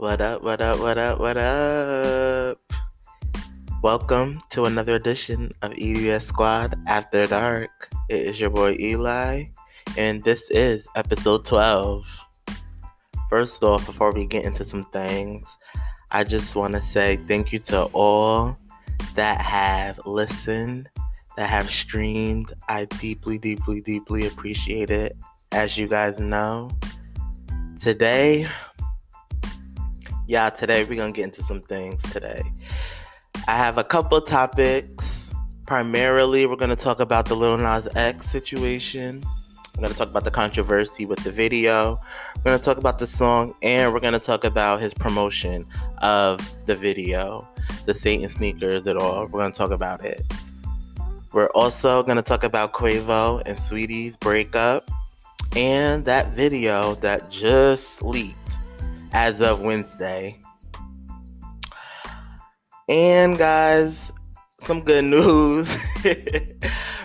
What up, what up, what up, what up? Welcome to another edition of EDS Squad After Dark. It is your boy Eli, and this is episode 12. First off, before we get into some things, I just want to say thank you to all that have listened, that have streamed. I deeply, deeply, deeply appreciate it. As you guys know, today we're going to get into some things today. I have a couple topics. Primarily, we're going to talk about the Lil Nas X situation. We're going to talk about the controversy with the video. We're going to talk about the song, and we're going to talk about his promotion of the video, the Satan sneakers and all. We're going to talk about it. We're also going to talk about Quavo and Saweetie's breakup and that video that just leaked as of Wednesday. And guys, some good news.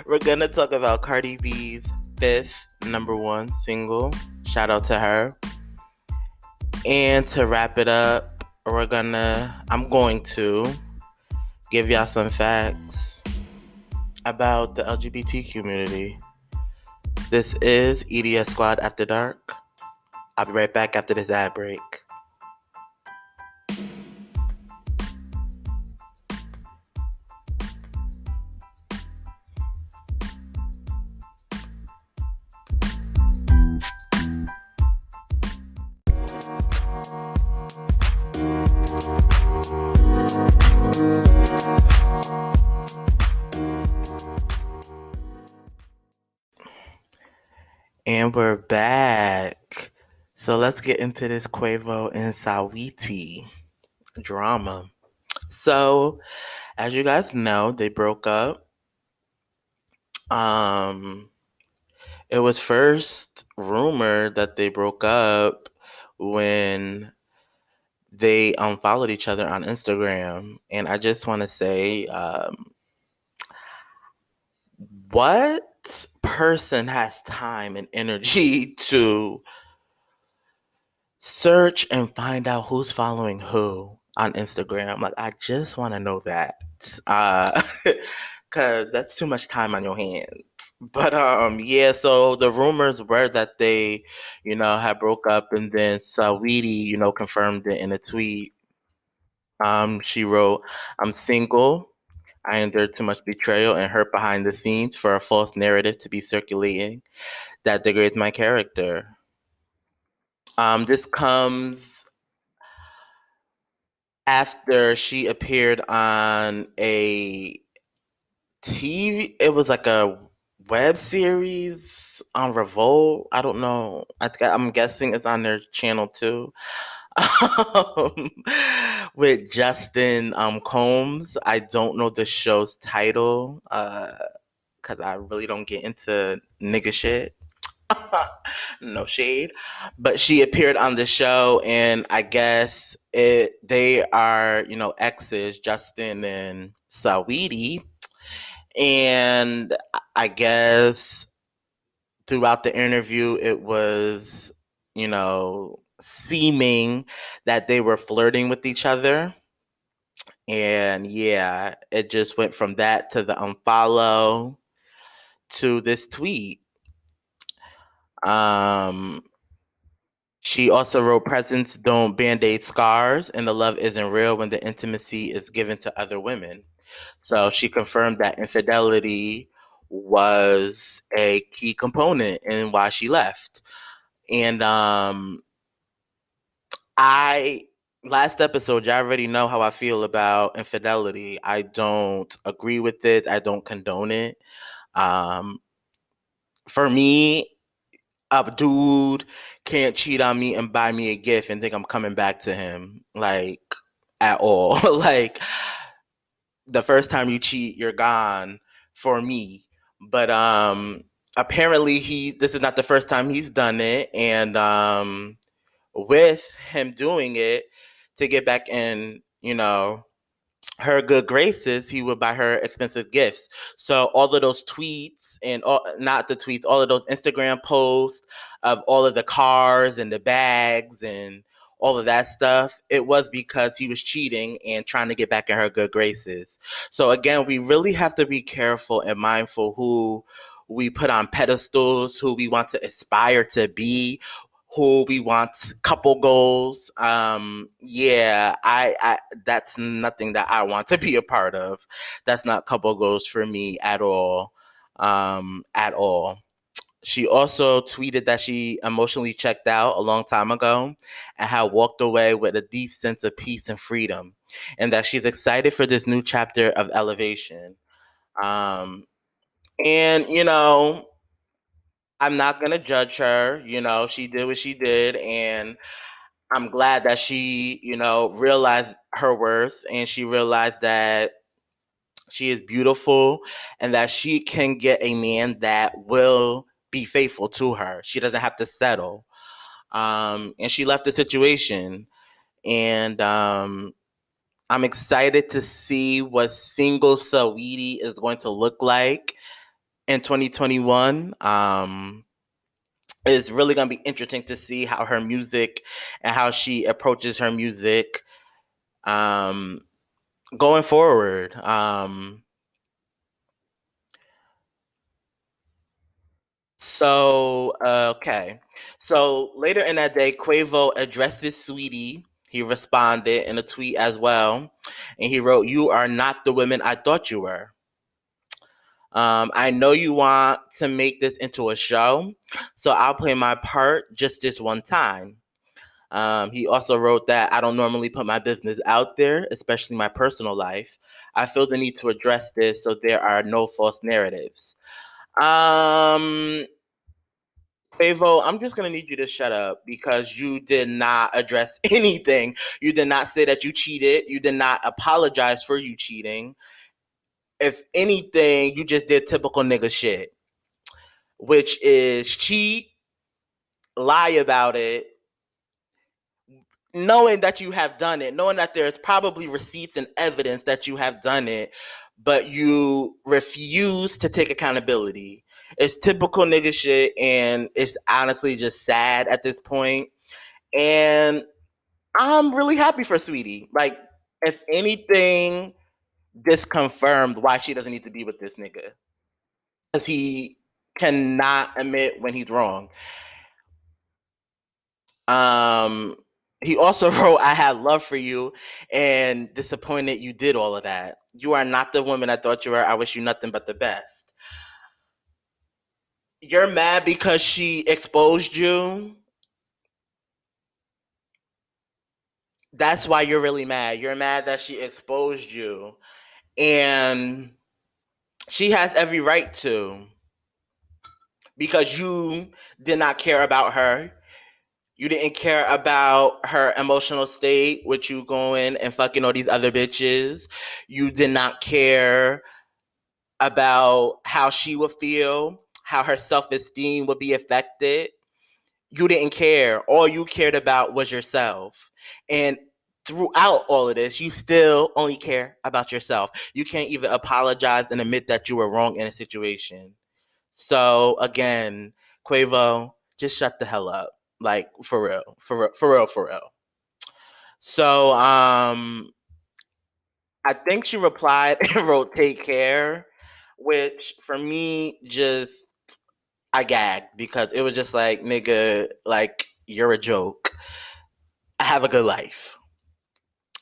We're going to talk about Cardi B's 5th #1 single. Shout out to her. And to wrap it up, I'm going to give y'all some facts about the LGBTQ community. This is EDS Squad After Dark. I'll be right back after this ad break. And we're back. So let's get into this Quavo and Saweetie drama. So, as you guys know, they broke up. It was first rumored that they broke up when they unfollowed each other on Instagram. And I just want to say, what person has time and energy to search and find out who's following who on Instagram? Like, I just want to know that. Because that's too much time on your hands. But so the rumors were that they, had broke up, and then Saweetie, confirmed it in a tweet. She wrote, "I'm single. I endured too much betrayal and hurt behind the scenes for a false narrative to be circulating that degrades my character." This comes after she appeared on a TV. It was like a web series on Revolt. I don't know. I'm guessing it's on their channel too. With Justin Combs. I don't know the show's title because I really don't get into nigga shit. No shade. But she appeared on the show, and I guess they are, exes, Justin and Saweetie. And I guess throughout the interview, it was, seeming that they were flirting with each other. And yeah, it just went from that to the unfollow to this tweet. She also wrote, "Presents don't band-aid scars, and the love isn't real when the intimacy is given to other women." So she confirmed that infidelity was a key component in why she left. And last episode, you already know how I feel about infidelity. I don't agree with it. I don't condone it. For me, a dude can't cheat on me and buy me a gift and think I'm coming back to him, like, at all. Like, the first time you cheat, you're gone for me. But apparently this is not the first time he's done it. And with him doing it to get back in, her good graces, he would buy her expensive gifts. So all of those tweets and all of those Instagram posts of all of the cars and the bags and all of that stuff, it was because he was cheating and trying to get back in her good graces. So again, we really have to be careful and mindful who we put on pedestals, who we want to aspire to be, who we want couple goals. I that's nothing that I want to be a part of. That's not couple goals for me at all. At all. She also tweeted that she emotionally checked out a long time ago and had walked away with a deep sense of peace and freedom, and that she's excited for this new chapter of elevation. Um, and, I'm not going to judge her. She did what she did, and I'm glad that she, realized her worth and she realized that she is beautiful and that she can get a man that will be faithful to her. She doesn't have to settle. And she left the situation. And I'm excited to see what single Saweetie is going to look like in 2021. It's really going to be interesting to see how her music and how she approaches her music um, going forward. Okay. So later in that day, Quavo addressed his sweetie. He responded in a tweet as well. And he wrote, "You are not the woman I thought you were. I know you want to make this into a show, so I'll play my part just this one time." He also wrote that I don't normally put my business out there, especially my personal life. I feel the need to address this so there are no false narratives. Um, Quavo, I'm just gonna need you to shut up because you did not address anything. You did not say that you cheated. You did not apologize for you cheating. If anything, you just did typical nigga shit, which is cheat, lie about it, knowing that you have done it, knowing that there's probably receipts and evidence that you have done it, but you refuse to take accountability. It's typical nigga shit, and it's honestly just sad at this point. And I'm really happy for Sweetie. Like, if anything, this confirmed why she doesn't need to be with this nigga. Because he cannot admit when he's wrong. Um, he also wrote, "I had love for you and disappointed you did all of that. You are not the woman I thought you were. I wish you nothing but the best." You're mad because she exposed you. That's why you're really mad. You're mad that she exposed you. And she has every right to, because you did not care about her. You didn't care about her emotional state with you going and fucking all these other bitches. You did not care about how she would feel, how her self esteem would be affected. You didn't care. All you cared about was yourself. And throughout all of this, you still only care about yourself. You can't even apologize and admit that you were wrong in a situation. So again, Quavo, just shut the hell up. Like, for real. For real, for real, for real. So I think she replied and wrote "take care," which for me just, I gagged because it was just like, nigga, like, you're a joke. I have a good life.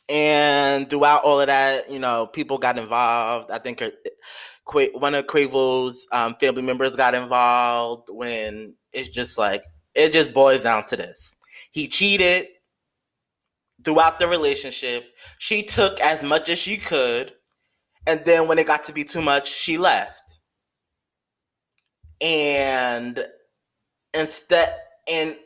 And throughout all of that, people got involved. I think one of Quavo's family members got involved. When it's just like, it just boils down to this: he cheated throughout the relationship. She took as much as she could, and then when it got to be too much, she left. And instead, and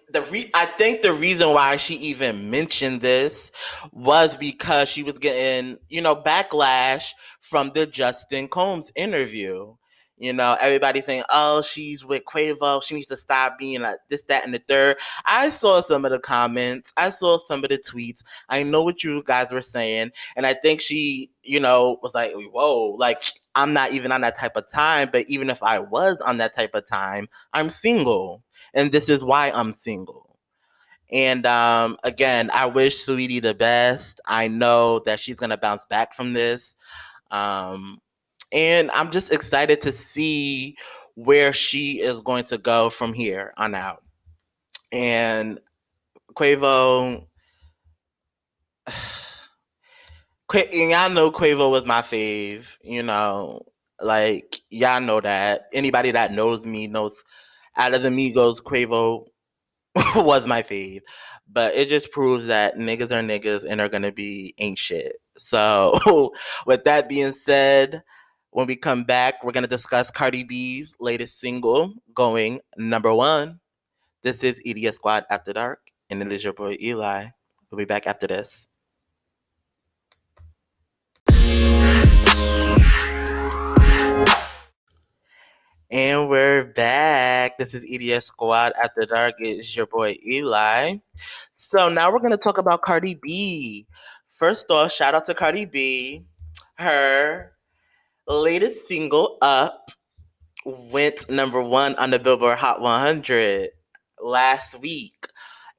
I think the reason why she even mentioned this was because she was getting, backlash from the Justin Combs interview. Everybody saying, "Oh, she's with Quavo. She needs to stop being like this, that, and the third." I saw some of the comments. I saw some of the tweets. I know what you guys were saying, and I think she, was like, "Whoa, like, I'm not even on that type of time." But even if I was on that type of time, I'm single, and this is why I'm single. And again, I wish Saweetie the best. I know that she's gonna bounce back from this. Um, and I'm just excited to see where she is going to go from here on out. And Quavo, y'all know Quavo was my fave. Like y'all know that. Anybody that knows me knows out of the Migos, Quavo was my fave. But it just proves that niggas are niggas and are gonna be ain't shit. So with that being said, when we come back, we're gonna discuss Cardi B's latest single going #1. This is EDS Squad After Dark, and it is your boy Eli. We'll be back after this. And we're back. This is EDS Squad After Dark. It's your boy Eli. So now we're going to talk about Cardi B. First off, shout out to Cardi B. Her latest single, Up, went #1 on the Billboard Hot 100 last week.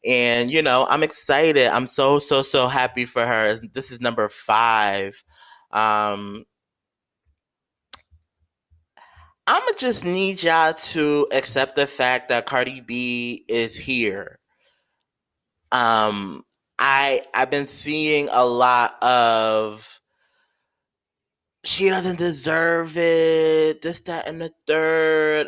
And, I'm excited. I'm so, so, so happy for her. This is #5. I'ma just need y'all to accept the fact that Cardi B is here. Um, I've been seeing a lot of she doesn't deserve it, this, that, and the third.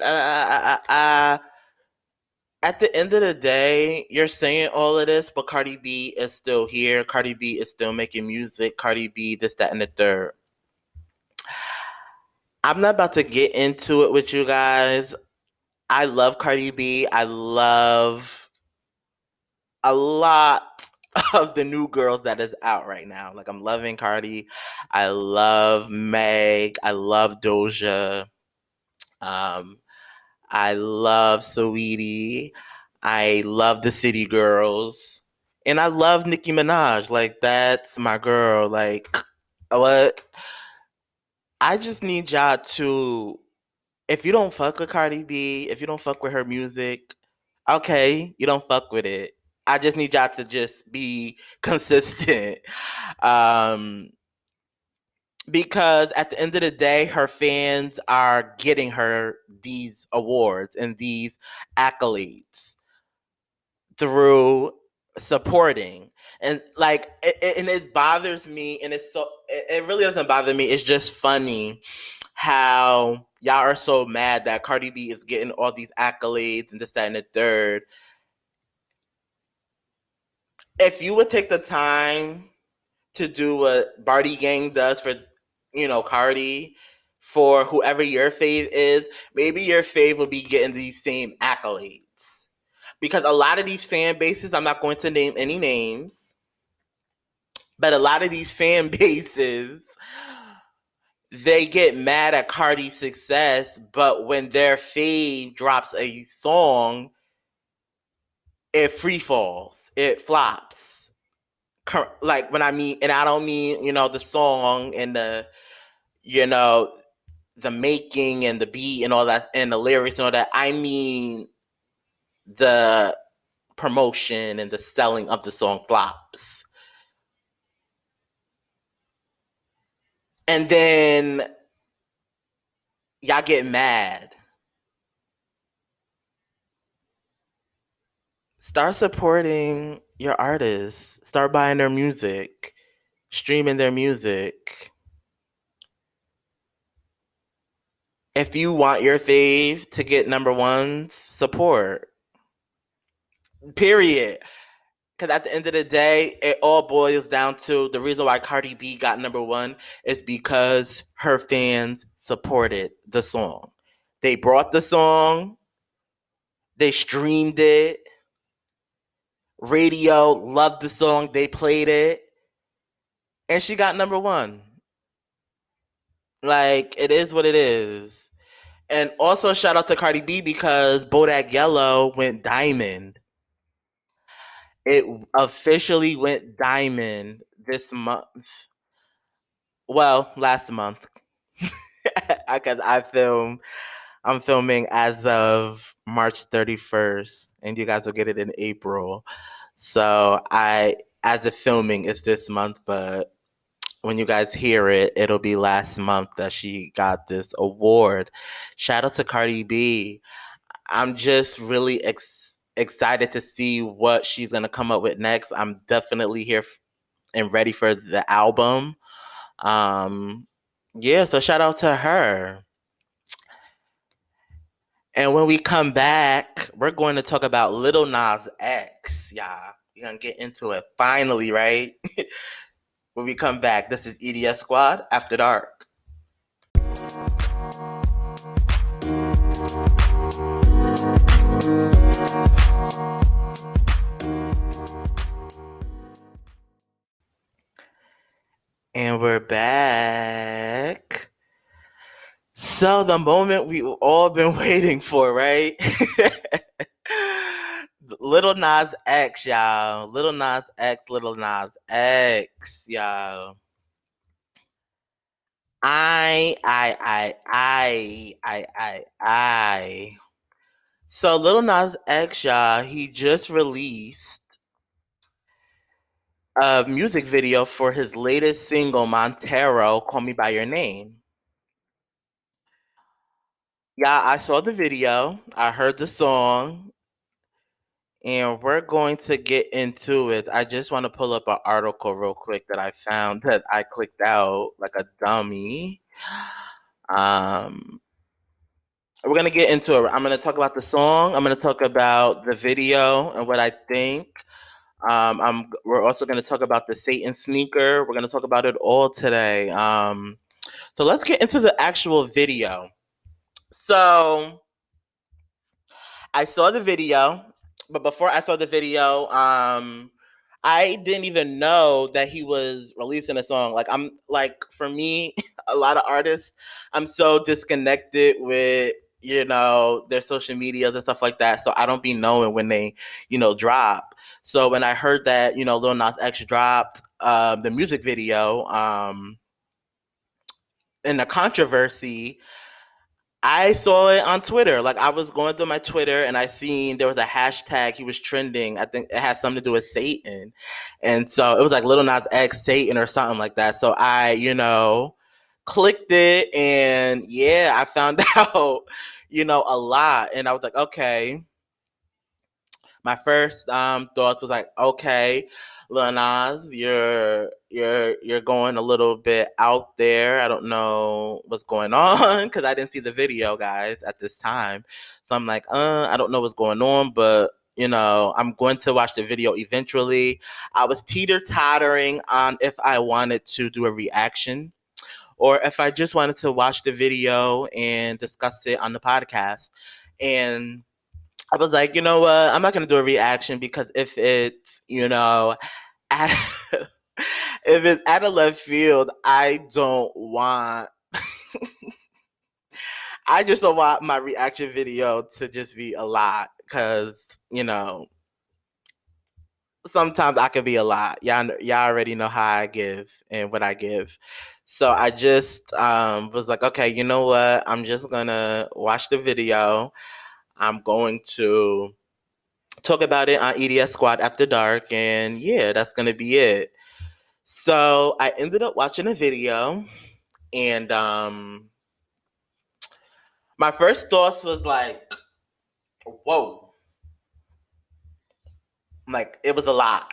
At the end of the day, you're saying all of this, but Cardi B is still here. Cardi B is still making music. Cardi B, this, that, and the third. I'm not about to get into it with you guys. I love Cardi B. I love a lot of the new girls that is out right now. Like, I'm loving Cardi. I love Meg. I love Doja. Um, I love Saweetie. I love the City Girls. And I love Nicki Minaj. Like, that's my girl. Like, what? I just need y'all to, if you don't fuck with Cardi B, if you don't fuck with her music, okay, you don't fuck with it. I just need y'all to just be consistent. Um, because at the end of the day, her fans are getting her these awards and these accolades through supporting. And like, it bothers me, and it really doesn't bother me. It's just funny how y'all are so mad that Cardi B is getting all these accolades and this, that, and the third. If you would take the time to do what Barty Gang does for, Cardi, for whoever your fave is, maybe your fave will be getting these same accolades. Because a lot of these fan bases, I'm not going to name any names, but a lot of these fan bases, they get mad at Cardi's success, but when their fave drops a song, it free falls, it flops. Like, when I mean, and I don't mean, the song and you know, the making and the beat and all that and the lyrics and all that. I mean the promotion and the selling of the song flops. And then y'all get mad. Start supporting your artists. Start buying their music, streaming their music. If you want your fave to get #1s, support. Period. Because at the end of the day, it all boils down to the reason why Cardi B got #1 is because her fans supported the song. They brought the song, they streamed it, radio loved the song, they played it, and she got #1. Like, it is what it is. And also, shout out to Cardi B because Bodak Yellow went diamond. It officially went diamond this month. Well, last month. Because I'm filming as of March 31st, and you guys will get it in April. So as the filming is this month, but when you guys hear it, it'll be last month that she got this award. Shout out to Cardi B. I'm just really excited to see what she's gonna come up with next. I'm definitely here and ready for the album. Um, yeah, so shout out to her. And when we come back, we're going to talk about Little Nas X, y'all. We're gonna get into it finally, right? When we come back, this is EDS Squad After Dark. And we're back. So the moment we've all been waiting for, right? Little Nas X, y'all. Little Nas X, Little Nas X, y'all. I. So Little Nas X, y'all, he just released a music video for his latest single, Montero, Call Me By Your Name. Yeah, I saw the video. I heard the song. And we're going to get into it. I just want to pull up an article real quick that I found that I clicked out like a dummy. Um, we're gonna get into it. I'm gonna talk about the song. I'm gonna talk about the video and what I think. We're also gonna talk about the Satan sneaker. We're gonna talk about it all today. So let's get into the actual video. So I saw the video, but before I saw the video, I didn't even know that he was releasing a song. Like I'm like for me, a lot of artists, I'm so disconnected with their social medias and stuff like that. So I don't be knowing when they drop. So when I heard that Lil Nas X dropped the music video, in the controversy, I saw it on Twitter. Like I was going through my Twitter and I seen there was a hashtag he was trending. I think it had something to do with Satan. And so it was like Little Nas X Satan or something like that. So I, clicked it and yeah, I found out, a lot. And I was like, okay. My first thoughts was like, okay, Lil Nas, you're going a little bit out there. I don't know what's going on because I didn't see the video, guys, at this time. So I'm like, I don't know what's going on, but I'm going to watch the video eventually. I was teeter-tottering on if I wanted to do a reaction or if I just wanted to watch the video and discuss it on the podcast. And I was like, you know what? I'm not gonna do a reaction because if it's, at, if it's out of left field, I just don't want my reaction video to just be a lot because, sometimes I could be a lot. Y'all already know how I give and what I give. So I just was like, okay, you know what? I'm just gonna watch the video. I'm going to talk about it on EDS Squad After Dark, and yeah, that's gonna be it. So I ended up watching a video, and my first thoughts was like, "Whoa!" Like it was a lot,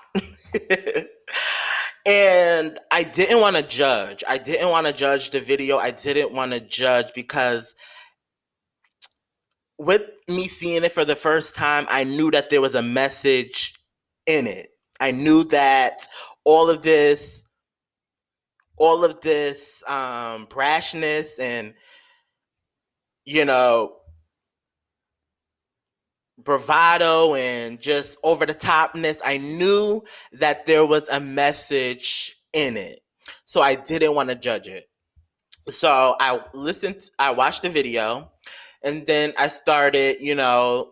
and I didn't want to judge. I didn't want to judge the video. I didn't want to judge because with me seeing it for the first time, I knew that there was a message in it. I knew that all of this brashness and you know bravado and just over the topness, I knew that there was a message in it, so I didn't want to judge it. So I watched the video, and then I started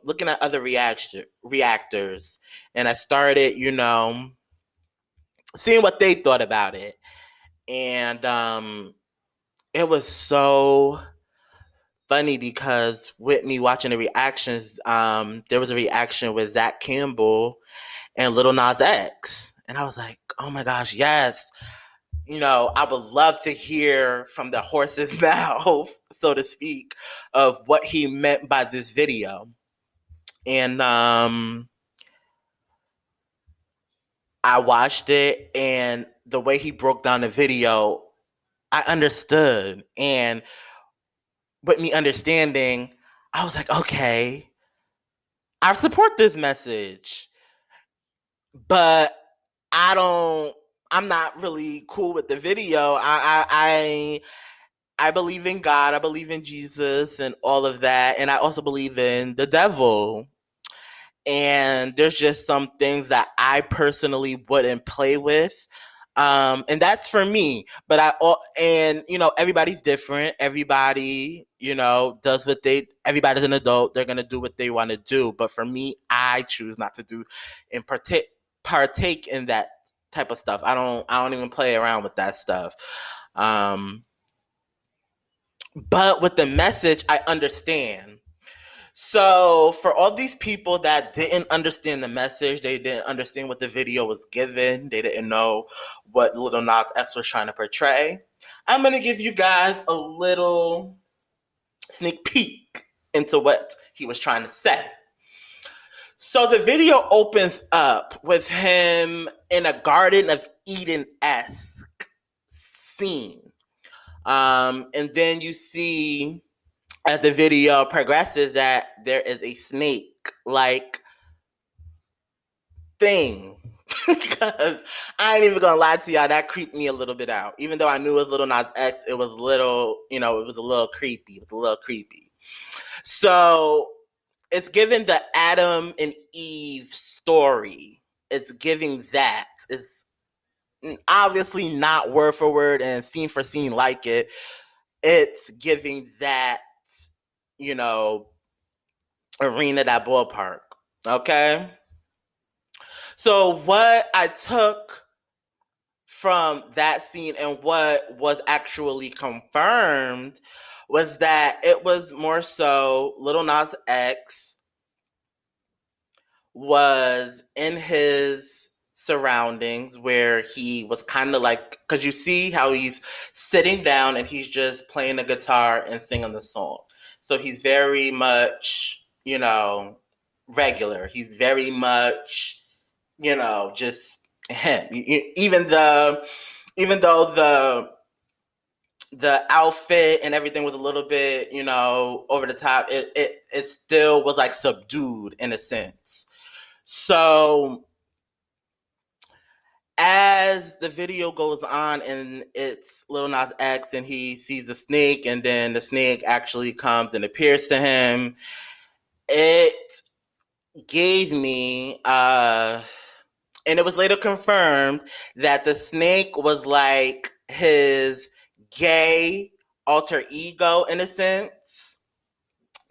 looking at other reactors, and I started seeing what they thought about it. And it was so funny because with me watching the reactions, there was a reaction with Zach Campbell, and Lil Nas X. And I was like, oh my gosh, yes. I would love to hear from the horse's mouth, so to speak, of what he meant by this video. And I watched it, and the way he broke down the video, I understood. And with me understanding, I was like, okay, I support this message, but I'm not really cool with the video. I believe in God, I believe in Jesus and all of that, and I also believe in the devil. And there's just some things that I personally wouldn't play with. And that's for me. But everybody's different. Everybody, does everybody's an adult. They're going to do what they want to do. But for me, I choose not to do and partake in that type of stuff. I don't even play around with that stuff. But with the message, I understand. So for all these people that didn't understand the message, they didn't understand what the video was given, they didn't know what Lil Nas X was trying to portray, I'm going to give you guys a little sneak peek into what he was trying to say. So the video opens up with him in a Garden of Eden-esque scene. And then you see, as the video progresses, that there is a snake-like thing. Because I ain't even gonna lie to y'all, that creeped me a little bit out. Even though I knew it was Lil Nas X, it was a little creepy. It was a little creepy. So it's giving the Adam and Eve story. It's giving that. It's obviously not word for word and scene for scene like it. It's giving that, arena, that ballpark. Okay? So what I took from that scene and what was actually confirmed was that it was more so Lil Nas X was in his surroundings where he was kind of like, because you see how he's sitting down and he's just playing the guitar and singing the song. So he's very much, regular. He's very much, just him. Even though the outfit and everything was a little bit, over the top, it still was like subdued in a sense. So as the video goes on and it's Lil Nas X and he sees the snake and then the snake actually comes and appears to him, it gave me and it was later confirmed that the snake was like his gay alter ego in a sense.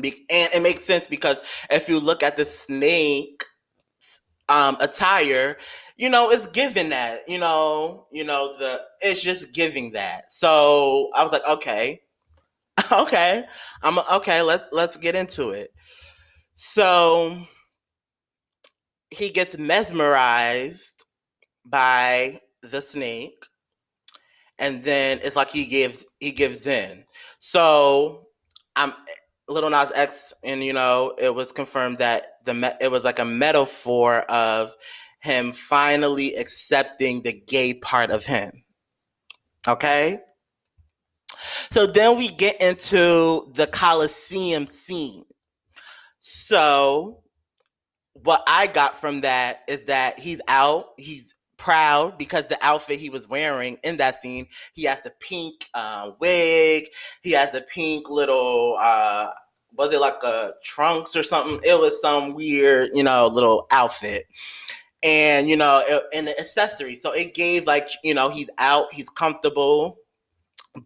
And it makes sense because if you look at the snake attire, it's giving that, it's just giving that. So I was like, okay, okay, let's get into it. So he gets mesmerized by the snake, and then it's like he gives in. So I'm Little Nas X, and it was confirmed that it was like a metaphor of him finally accepting the gay part of him. Okay? So then we get into the Coliseum scene. So what I got from that is that he's proud because the outfit he was wearing in that scene, he has the pink wig, he has the pink little, was it like a trunks or something? It was some weird, little outfit. And, and the accessories. So it gave like, he's out, he's comfortable,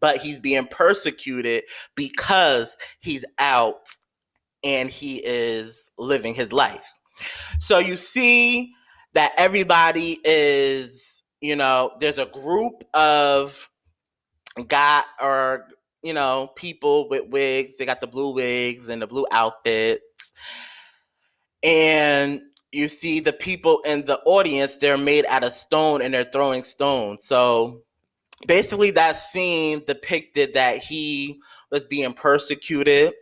but he's being persecuted because he's out and he is living his life. So you see that everybody is, there's a group of people with wigs. They got the blue wigs and the blue outfits. And you see the people in the audience, they're made out of stone and they're throwing stones. So basically that scene depicted that he was being persecuted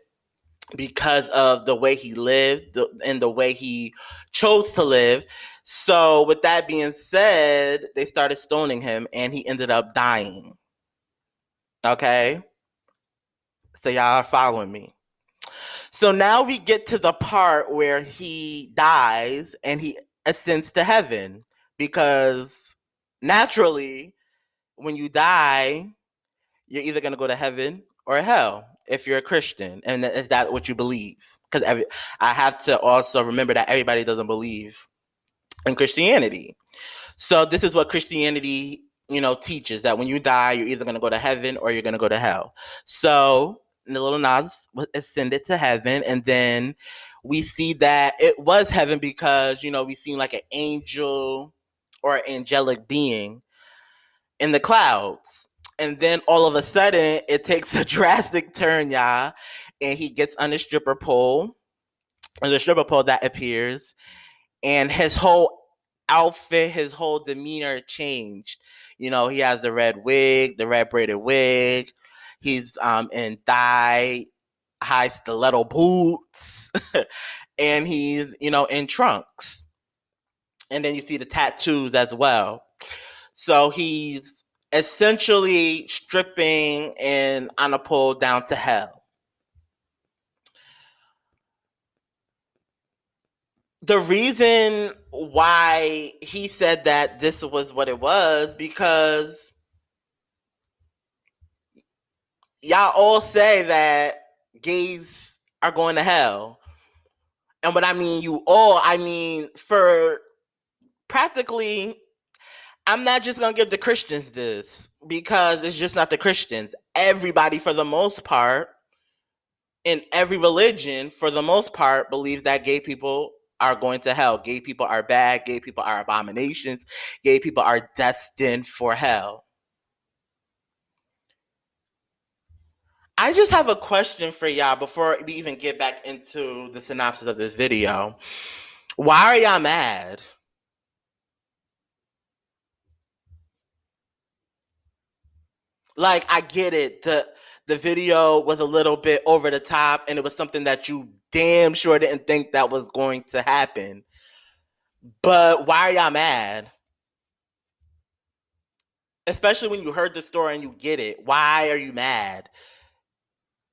because of the way he lived and the way he chose to live. So with that being said, they started stoning him and he ended up dying. Okay? So y'all are following me. So now we get to the part where he dies and he ascends to heaven, because naturally when you die, you're either going to go to heaven or hell if you're a Christian. And is that what you believe? Because I have to also remember that everybody doesn't believe in Christianity. So this is what Christianity, teaches, that when you die, you're either going to go to heaven or you're going to go to hell. So the little Nas was ascended to heaven, and then we see that it was heaven because, we seen like an angel or angelic being in the clouds. And then all of a sudden, it takes a drastic turn, y'all. And he gets on the stripper pole. And the stripper pole that appears. And his whole outfit, his whole demeanor changed. He has the red wig, the red braided wig. He's in thigh high stiletto boots. And he's, in trunks. And then you see the tattoos as well. So he's essentially stripping and on a pole down to hell. The reason why he said that this was what it was, because y'all all say that gays are going to hell. And what I mean, you all, I mean, for practically, I'm not just going to give the Christians this, because it's just not the Christians. Everybody, for the most part, in every religion, for the most part, believes that gay people are going to hell. Gay people are bad. Gay people are abominations. Gay people are destined for hell. I just have a question for y'all before we even get back into the synopsis of this video. Why are y'all mad? Like, I get it. The video was a little bit over the top, and it was something that you damn sure didn't think that was going to happen. But why are y'all mad? Especially when you heard the story and you get it. Why are you mad?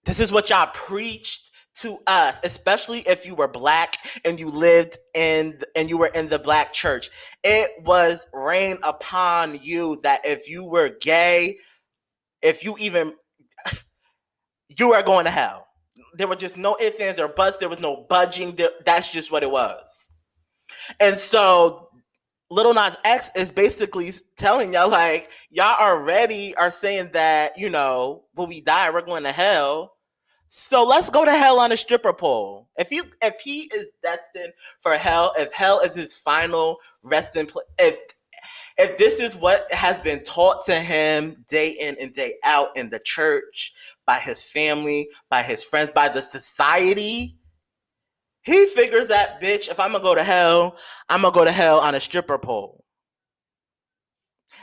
This is what y'all preached to us, especially if you were black and you lived and you were in the black church. It was rained upon you that if you were gay, if you even, you are going to hell. There were just no ifs, ands, or buts. There was no budging. That's just what it was. And so Lil Nas X is basically telling y'all, like, y'all already are saying that, when we die, we're going to hell. So let's go to hell on a stripper pole. If he is destined for hell, if hell is his final resting place, if this is what has been taught to him day in and day out in the church, by his family, by his friends, by the society, he figures that, bitch, if I'm going to go to hell, I'm going to go to hell on a stripper pole.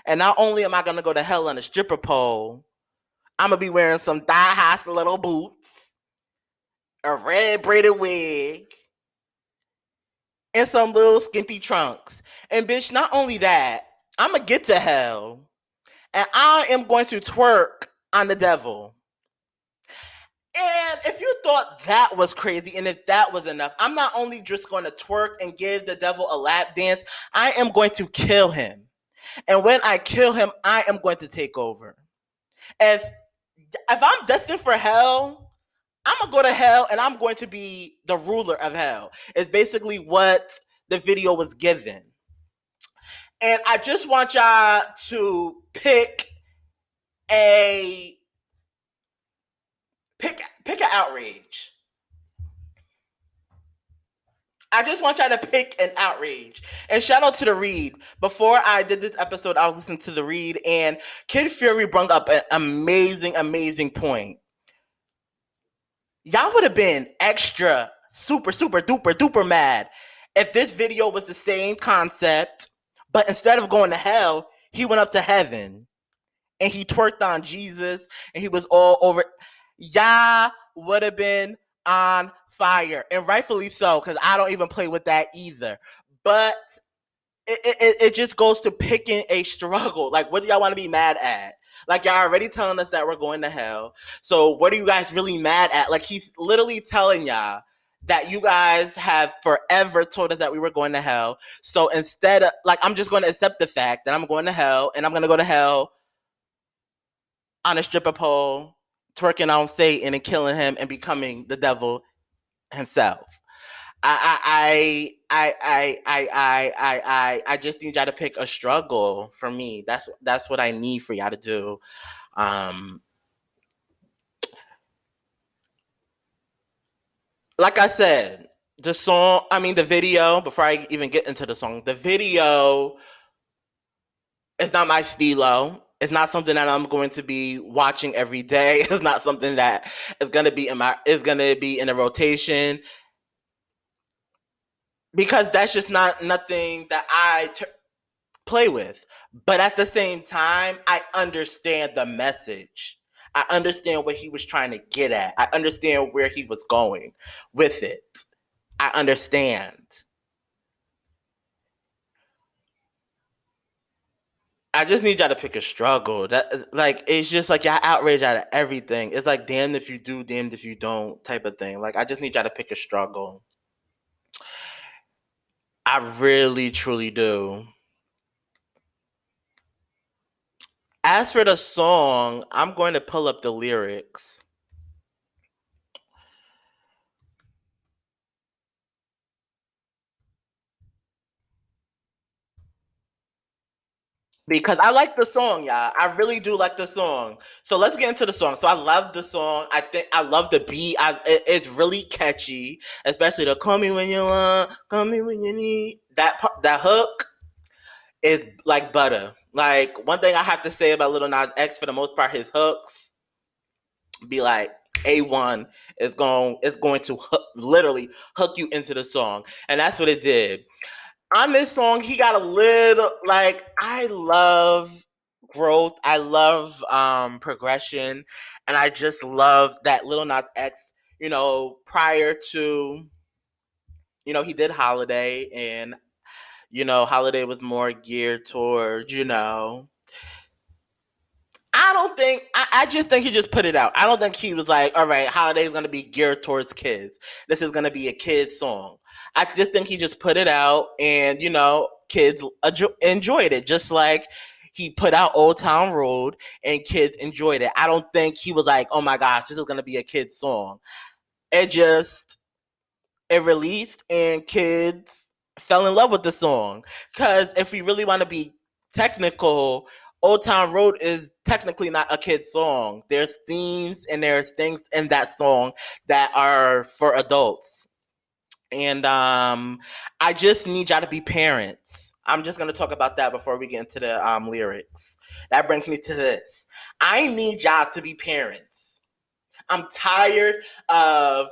And not only am I going to go to hell on a stripper pole, I'm going to be wearing some thigh-high stiletto boots, a red braided wig, and some little skimpy trunks. And bitch, not only that, I'm going to get to hell, and I am going to twerk on the devil. And if you thought that was crazy, and if that was enough, I'm not only just going to twerk and give the devil a lap dance, I am going to kill him. And when I kill him, I am going to take over. If I'm destined for hell, I'm going to go to hell and I'm going to be the ruler of hell. It's basically what the video was given. And I just want y'all to pick an outrage. I just want y'all to pick an outrage. And shout out to the Read. Before I did this episode, I was listening to the Read, and Kid Fury brought up an amazing, amazing point. Y'all would have been extra, super, super, duper, duper mad If this video was the same concept, but instead of going to hell, he went up to heaven and he twerked on Jesus and he was all over, y'all would have been on fire. And rightfully so, because I don't even play with that either. But it just goes to picking a struggle. Like, what do y'all want to be mad at? Like, y'all already telling us that we're going to hell. So what are you guys really mad at? Like, he's literally telling y'all that you guys have forever told us that we were going to hell. So instead of, like, I'm just going to accept the fact that I'm going to hell, and I'm going to go to hell on a stripper pole, twerking on Satan and killing him and becoming the devil himself. I just need y'all to pick a struggle for me. That's what I need for y'all to do. Like I said, the video, before I even get into the song, the video is not my stilo. It's not something that I'm going to be watching every day. It's not something that is gonna be in a rotation, because that's just not nothing that play with. But at the same time, I understand the message. I understand what he was trying to get at. I understand where he was going with it. I understand. I just need y'all to pick a struggle. That, like, it's just like y'all outrage out of everything. It's like damned if you do, damned if you don't type of thing. Like, I just need y'all to pick a struggle. I really truly do. As for the song, I'm going to pull up the lyrics. Because I like the song, y'all. I really do like the song. So let's get into the song. So I love the song. I think I love the beat. It's really catchy, especially the "Call me when you want, call me when you need." That hook is like butter. Like, one thing I have to say about Lil Nas X, for the most part, his hooks be like A1. Is going to literally hook you into the song, and that's what it did. On this song, he got a little, like, I love growth. I love progression. And I just love that Lil Nas X, prior to, he did Holiday, and, Holiday was more geared towards, I just think he just put it out. I don't think he was like, all right, Holiday is going to be geared towards kids. This is going to be a kid's song. I just think he just put it out, and, kids enjoyed it. Just like he put out Old Town Road and kids enjoyed it. I don't think he was like, oh my gosh, this is going to be a kid's song. It released and kids fell in love with the song. Because if we really want to be technical, Old Town Road is technically not a kid's song. There's themes and there's things in that song that are for adults. And I just need y'all to be parents. I'm just gonna talk about that before we get into the lyrics. That brings me to this. I need y'all to be parents. I'm tired of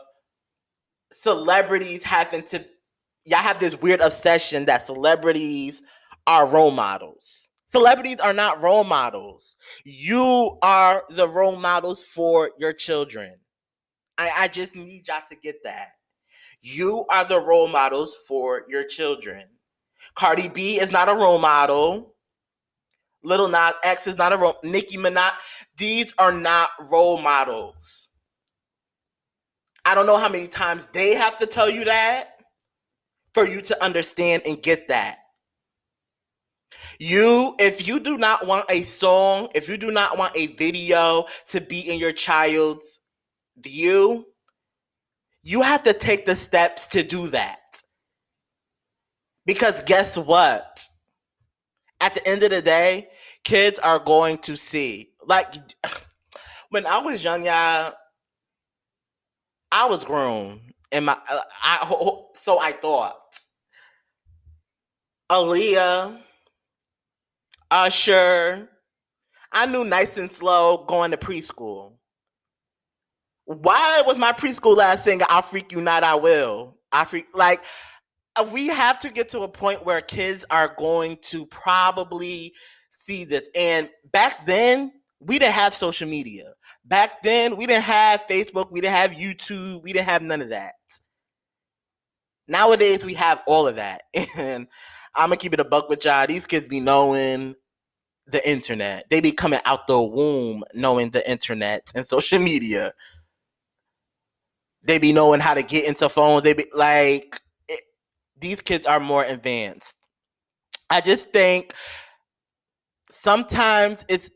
celebrities having to. Y'all have this weird obsession that celebrities are role models. Celebrities are not role models. You are the role models for your children. I just need y'all to get that. You are the role models for your children. Cardi B is not a role model. Lil Nas X is not a role. Nicki Minaj. These are not role models. I don't know how many times they have to tell you that for you to understand and get that. If you do not want a song, if you do not want a video to be in your child's view, you have to take the steps to do that. Because guess what? At the end of the day, kids are going to see. Like, when I was young, y'all, I was grown. So I thought. Aaliyah, Usher, I knew Nice and Slow going to preschool. Why was my preschool last singer "I'll Freak You Not, I Will"? I freak, like, we have to get to a point where kids are going to probably see this. And back then, we didn't have social media. Back then, we didn't have Facebook, we didn't have YouTube, we didn't have none of that. Nowadays, we have all of that. And I'm gonna keep it a buck with y'all. These kids be knowing the internet. They be coming out the womb knowing the internet and social media. They be knowing how to get into phones. They be like, these kids are more advanced. I just think sometimes it's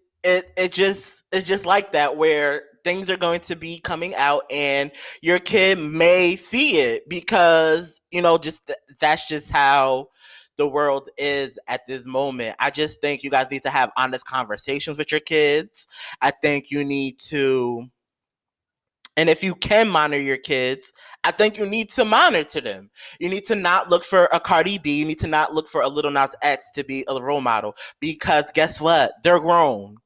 just like that, where things are going to be coming out and your kid may see it because just that's just how the world is at this moment. I just think you guys need to have honest conversations with your kids. I think you need to, and if you can monitor your kids, I think you need to monitor them. You need to not look for a Cardi B. You need to not look for a Lil Nas X to be a role model, because guess what? They're grown.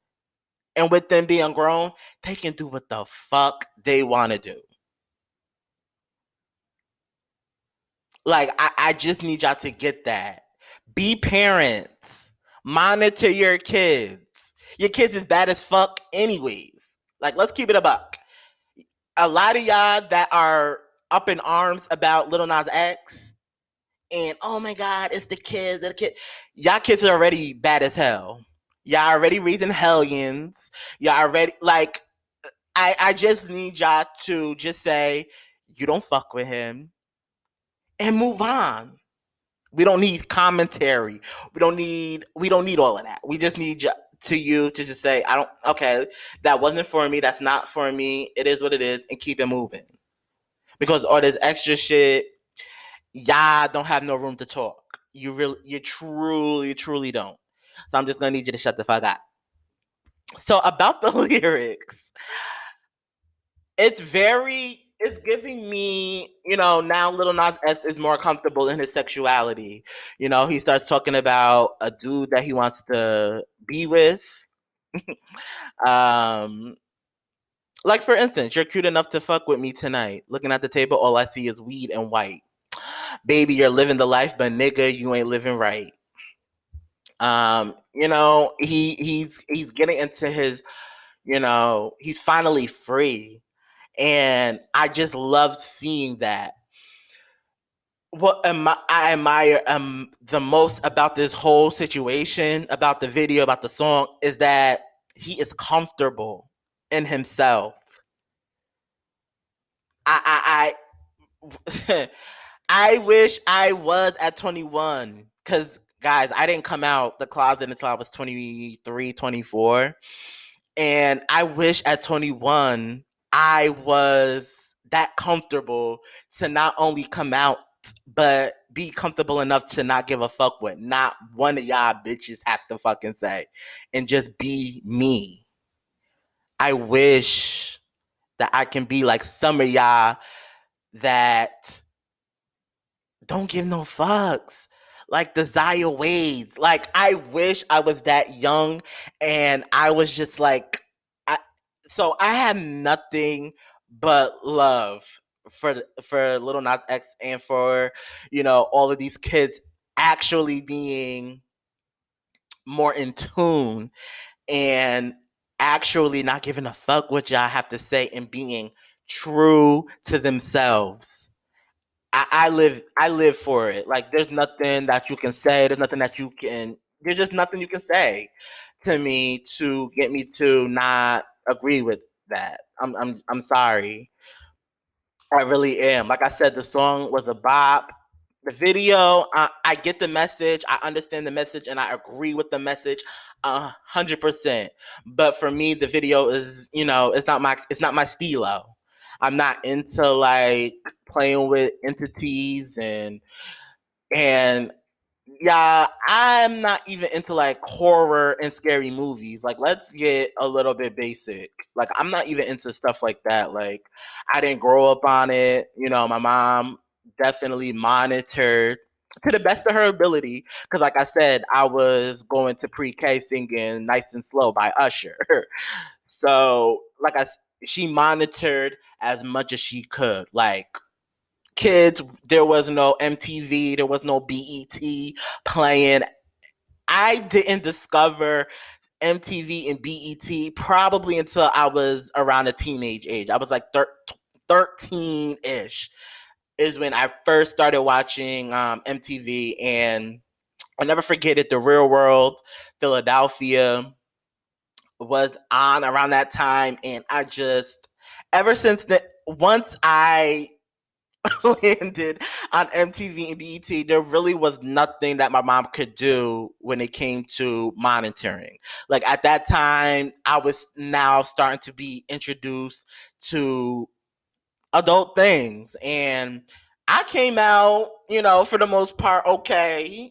And with them being grown, they can do what the fuck they want to do. Like, I just need y'all to get that. Be parents. Monitor your kids. Your kids is bad as fuck anyways. Like, let's keep it a buck. A lot of y'all that are up in arms about Lil Nas X and, oh my God, it's the kids, Y'all kids are already bad as hell. Y'all already raising hellions. Y'all already, like, I just need y'all to just say, you don't fuck with him and move on. We don't need commentary. We don't need all of that. We just need you to just say, okay, that wasn't for me. That's not for me. It is what it is, and keep it moving. Because all this extra shit, y'all don't have no room to talk. You truly don't. So I'm just gonna need you to shut the fuck up. So about the lyrics, it's giving me, now Lil Nas X is more comfortable in his sexuality. He starts talking about a dude that he wants to be with. um, like, for instance, you're cute enough to fuck with me tonight. Looking at the table, all I see is weed and white. Baby, you're living the life, but nigga, you ain't living right. He's getting into his, he's finally free. And I just love seeing that. What I admire the most about this whole situation, about the video, about the song, is that he is comfortable in himself. I I wish I was at 21, because guys, I didn't come out the closet until I was 23, 24. And I wish at 21 I was that comfortable to not only come out, but be comfortable enough to not give a fuck what not one of y'all bitches have to fucking say, and just be me. I wish that I can be like some of y'all that don't give no fucks. Like the Zaya Wades. Like, I wish I was that young and I was just like, so I have nothing but love for Lil Nas X, and for, all of these kids actually being more in tune and actually not giving a fuck what y'all have to say and being true to themselves. I live for it. Like, there's nothing that you can say. There's just nothing you can say to me to get me to not agree with that. I'm sorry. I really am. Like I said, the song was a bop. The video, I get the message. I understand the message, and I agree with the message 100%. But for me, the video is, it's not my stilo. I'm not into, like, playing with entities, and yeah, I'm not even into, like, horror and scary movies. Like, let's get a little bit basic. Like, I'm not even into stuff like that. Like, I didn't grow up on it. My mom definitely monitored to the best of her ability. Because, like I said, I was going to pre-K singing Nice and Slow by Usher. So, she monitored as much as she could. Like, kids, there was no MTV, there was no BET playing. I didn't discover MTV and BET probably until I was around a teenage age. I was like 13 ish is when I first started watching MTV, and I'll never forget it. The Real World Philadelphia was on around that time, and I just ever since then, once I landed on MTV and BET, there really was nothing that my mom could do when it came to monitoring. Like at that time, I was now starting to be introduced to adult things, and I came out, for the most part, okay.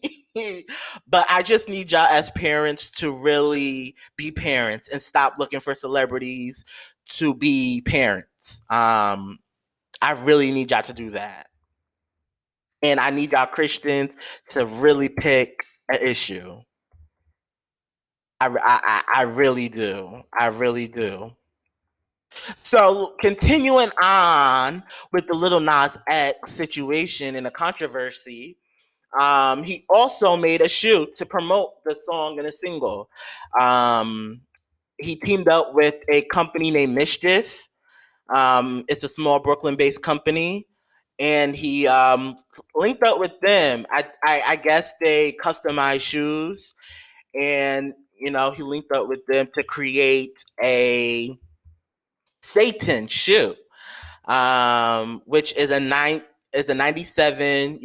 But I just need y'all as parents to really be parents and stop looking for celebrities to be parents. I really need y'all to do that. And I need y'all Christians to really pick an issue. I really do. I really do. So continuing on with the Little Nas X situation and the controversy, he also made a shoot to promote the song and a single. Um, he teamed up with a company named Mischief. It's a small Brooklyn-based company, and he linked up with them. I guess they customize shoes, and he linked up with them to create a Satan shoe, which is a 97,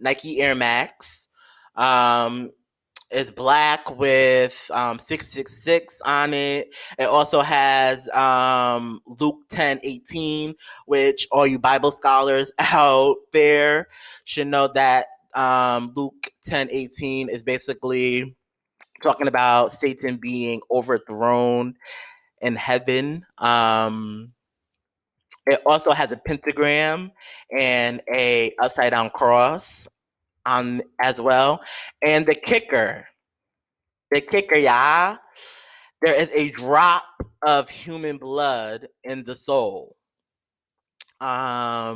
Nike Air Max. Um, is black with 666 on it. It also has Luke 10:18, which all you Bible scholars out there should know that Luke 10:18 is basically talking about Satan being overthrown in heaven. It also has a pentagram and a upside down cross on as well. And the kicker, yeah, there is a drop of human blood in the soul. I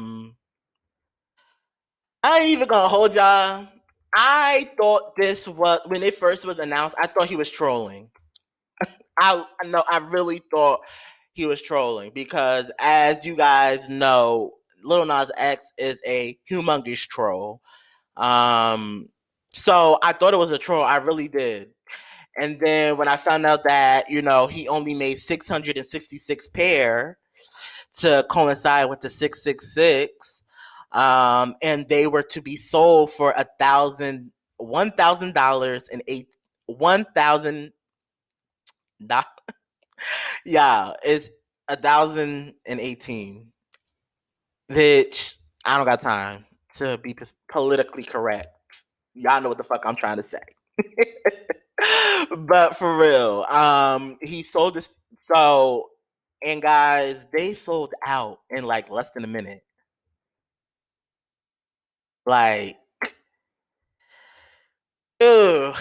ain't even gonna hold y'all. I thought this was when it first was announced. I thought he was trolling. I know. I really thought he was trolling because, as you guys know, Lil Nas X is a humongous troll. Um, so I thought it was a troll. I really did. And then when I found out that, he only made 666 pair to coincide with the 666, and they were to be sold for $1,000 and $1,000. Yeah, it's 1,018, which I don't got time to be politically correct. Y'all know what the fuck I'm trying to say. But for real, he sold this. So, and guys, they sold out in like less than a minute. Like, ugh.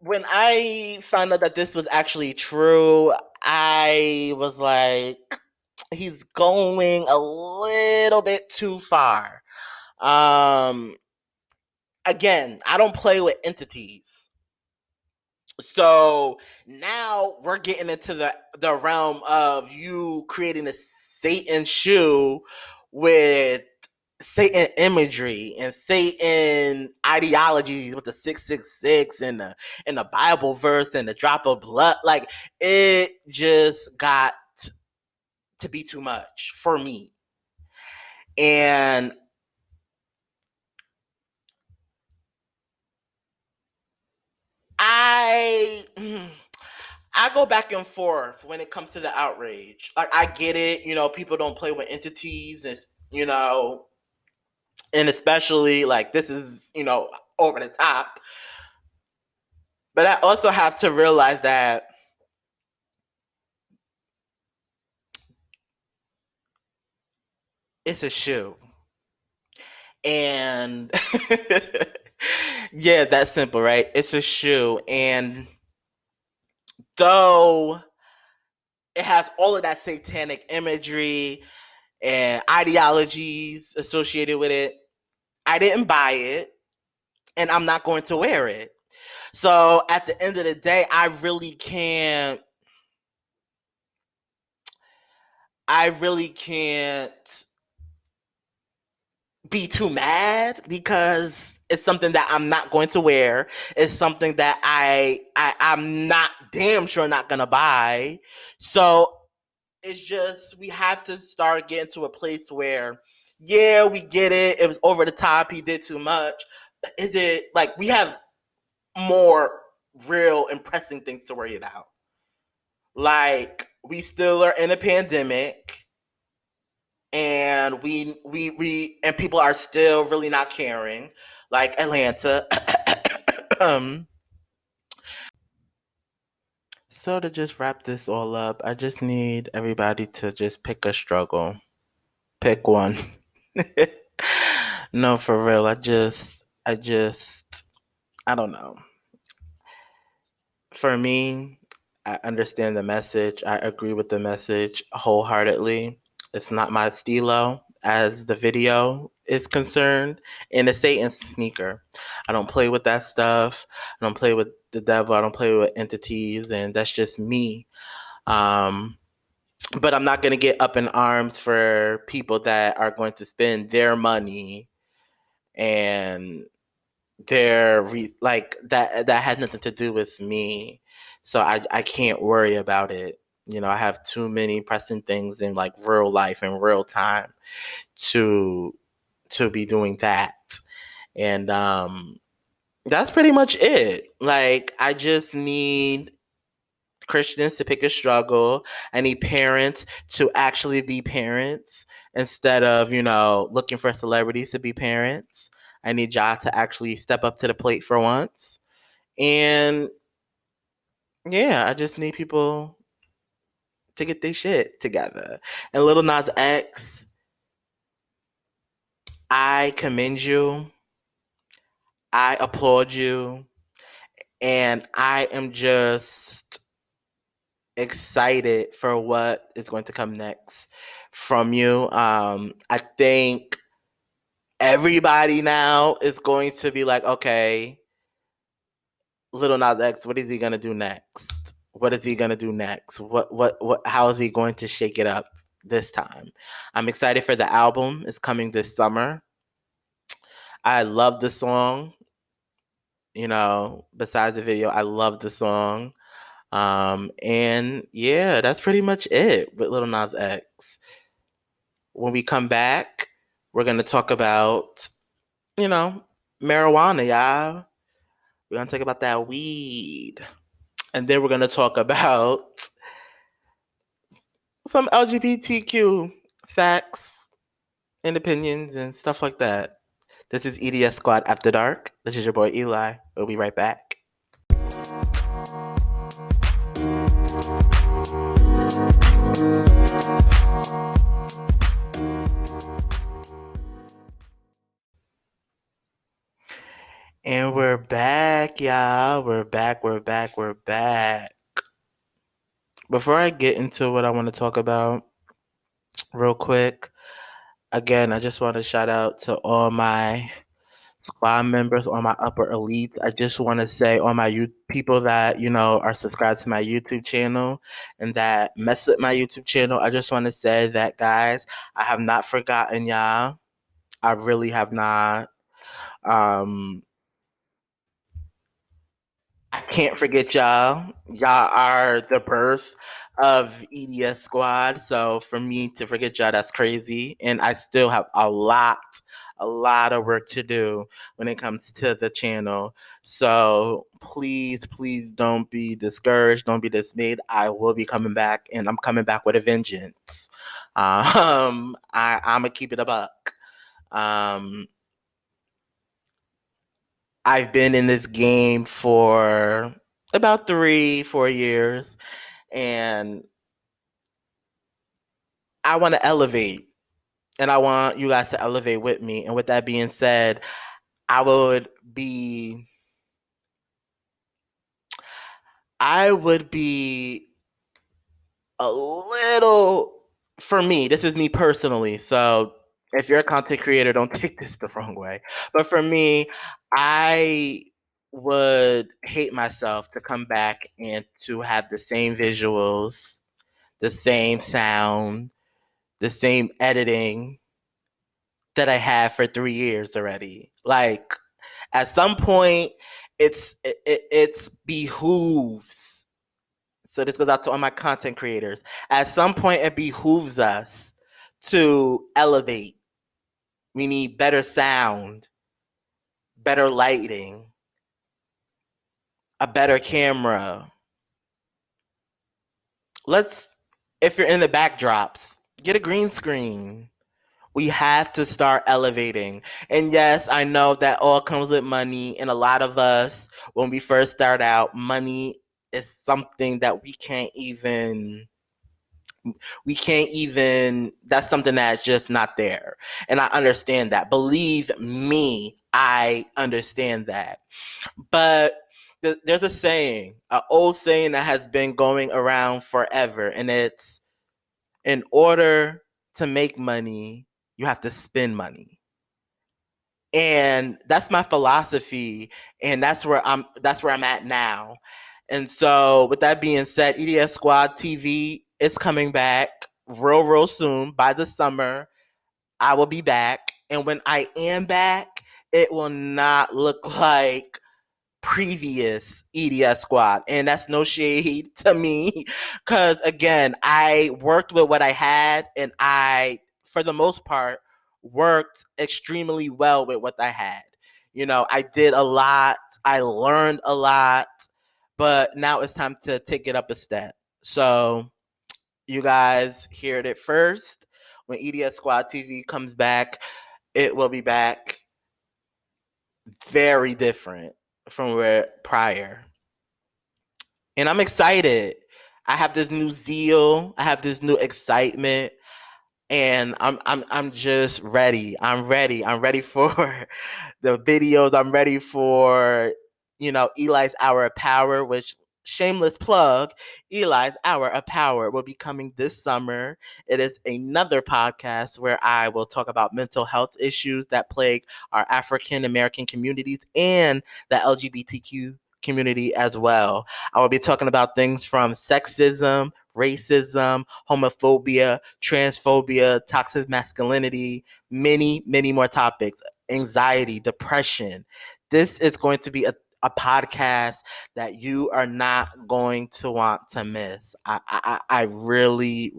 When I found out that this was actually true, I was like, he's going a little bit too far. Um, Again, I don't play with entities. So now we're getting into the realm of you creating a Satan shoe with Satan imagery and Satan ideologies with the 666 and the Bible verse and the drop of blood. Like it just got to be too much for me. And I I go back and forth when it comes to the outrage. Like I get it, people don't play with entities, and you know, and especially like this is over the top. But I also have to realize that it's a shoe, and yeah, that's simple, right? It's a shoe, and though it has all of that satanic imagery and ideologies associated with it. I didn't buy it, and I'm not going to wear it. So at the end of the day, I really can't be too mad because it's something that I'm not going to wear. It's something that I'm not damn sure not gonna buy. So it's just we have to start getting to a place where, yeah, we get it. It was over the top. He did too much. But is it like we have more real and pressing things to worry about? Like we still are in a pandemic, and we and people are still really not caring, like Atlanta. um, so to just wrap this all up, I just need everybody to just pick a struggle, pick one. No, for real. I don't know. For me, I understand the message. I agree with the message wholeheartedly. It's not my stilo as the video is concerned. And it's Satan's sneaker. I don't play with that stuff. I don't play with the devil. I don't play with entities. And that's just me. Um, but I'm not going to get up in arms for people that are going to spend their money and like that had nothing to do with me, so I can't worry about it. I have too many pressing things in like real life and real time to be doing that. And that's pretty much it. Like I just need Christians to pick a struggle. I need parents to actually be parents instead of, looking for celebrities to be parents. I need y'all to actually step up to the plate for once. And yeah, I just need people to get their shit together. And Little Nas X, I commend you. I applaud you. And I am just excited for what is going to come next from you. I think everybody now is going to be like, okay, Little Nas X, what is he gonna do next? What is he gonna do next? What? How is he going to shake it up this time? I'm excited for the album. It's coming this summer. I love the song. Besides the video, I love the song. And yeah, that's pretty much it with Little Nas X. When we come back, we're gonna talk about, you know, marijuana, y'all. We're gonna talk about that weed. And then we're gonna talk about some LGBTQ facts and opinions and stuff like that. This is EDS Squad After Dark. This is your boy Eli. We'll be right back. And we're back, y'all. We're back. Before I get into what I want to talk about, real quick, again, I just want to shout out to all my squad members, all my upper elites. I just want to say, all my people that are subscribed to my YouTube channel and that mess with my YouTube channel. I just want to say that, guys, I have not forgotten y'all. I really have not. Um, I can't forget y'all. Y'all are the birth of EDS Squad. So for me to forget y'all, that's crazy. And I still have a lot of work to do when it comes to the channel. So please don't be discouraged. Don't be dismayed. I will be coming back, and I'm coming back with a vengeance. I'm gonna keep it a buck. Um, I've been in this game for about 3-4 years, and I want to elevate, and I want you guys to elevate with me. And with that being said, I would be, I would be a little. for me, this is me personally. So if you're a content creator, don't take this the wrong way. But for me, I would hate myself to come back and to have the same visuals, the same sound, the same editing that I had for 3 years already. Like at some point, it's behooves. So this goes out to all my content creators. At some point, it behooves us to elevate. We need better sound, better lighting, a better camera. Let's, if you're in the backdrops, get a green screen. We have to start elevating. And yes, I know that all comes with money. And a lot of us, when we first start out, money is something that that's something that's just not there. And I understand that. Believe me, I understand that. But there's a saying, an old saying that has been going around forever, and it's, in order to make money, you have to spend money. And that's my philosophy, and that's where I'm at now. And so with that being said, EDS Squad TV is coming back real soon. By the summer, I will be back. And when I am back, it will not look like previous EDS Squad. And that's no shade to me. Cause again, I worked with what I had, and I, for the most part, worked extremely well with what I had. I did a lot, I learned a lot, but now it's time to take it up a step. So you guys heard it first. When EDS Squad TV comes back, it will be back very different from where prior. And I'm excited. I have this new zeal. I have this new excitement, and I'm just ready. I'm ready. I'm ready for the videos. I'm ready for Eli's Hour of Power, which, shameless plug, Eli's Hour of Power will be coming this summer. It is another podcast where I will talk about mental health issues that plague our African American communities and the LGBTQ community as well. I will be talking about things from sexism, racism, homophobia, transphobia, toxic masculinity, many more topics, anxiety, depression. This is going to be a podcast that you are not going to want to miss. I really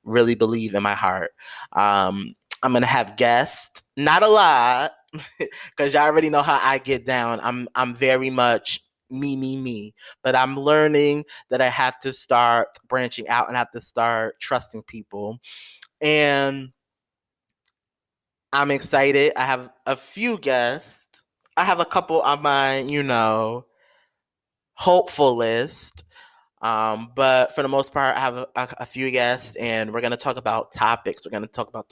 believe in my heart. I'm gonna have guests, not a lot, because y'all already know how I get down. I'm very much me, but I'm learning that I have to start branching out and have to start trusting people. And I'm excited. I have a few guests. I have a couple on my, hopeful list. But for the most part, I have a few guests, and we're gonna talk about topics. We're gonna talk about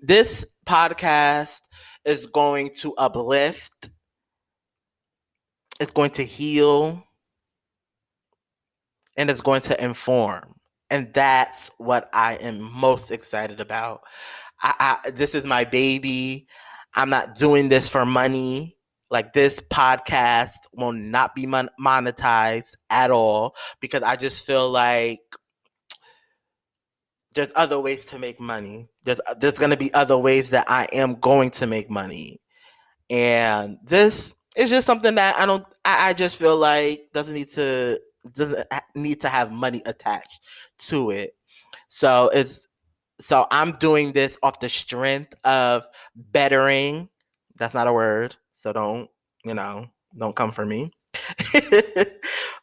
this podcast is going to uplift. It's going to heal, and it's going to inform. And that's what I am most excited about. This is my baby. I'm not doing this for money. Like, this podcast will not be monetized at all, because I just feel like there's other ways to make money. There's going to be other ways that I am going to make money. And this is just something that I just feel like doesn't need to have money attached to it. So I'm doing this off the strength of bettering. That's not a word, so don't come for me.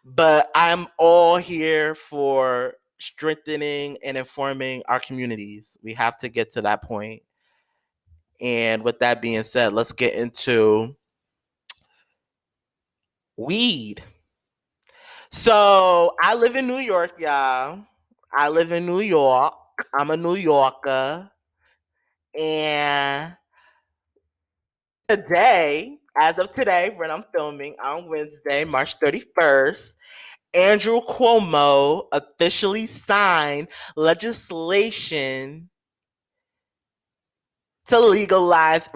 But I'm all here for strengthening and informing our communities. We have to get to that point. And with that being said, let's get into weed. So I live in New York, y'all. I live in New York. I'm a New Yorker. And today, as of today, when I'm filming on Wednesday, March 31st, Andrew Cuomo officially signed legislation to legalize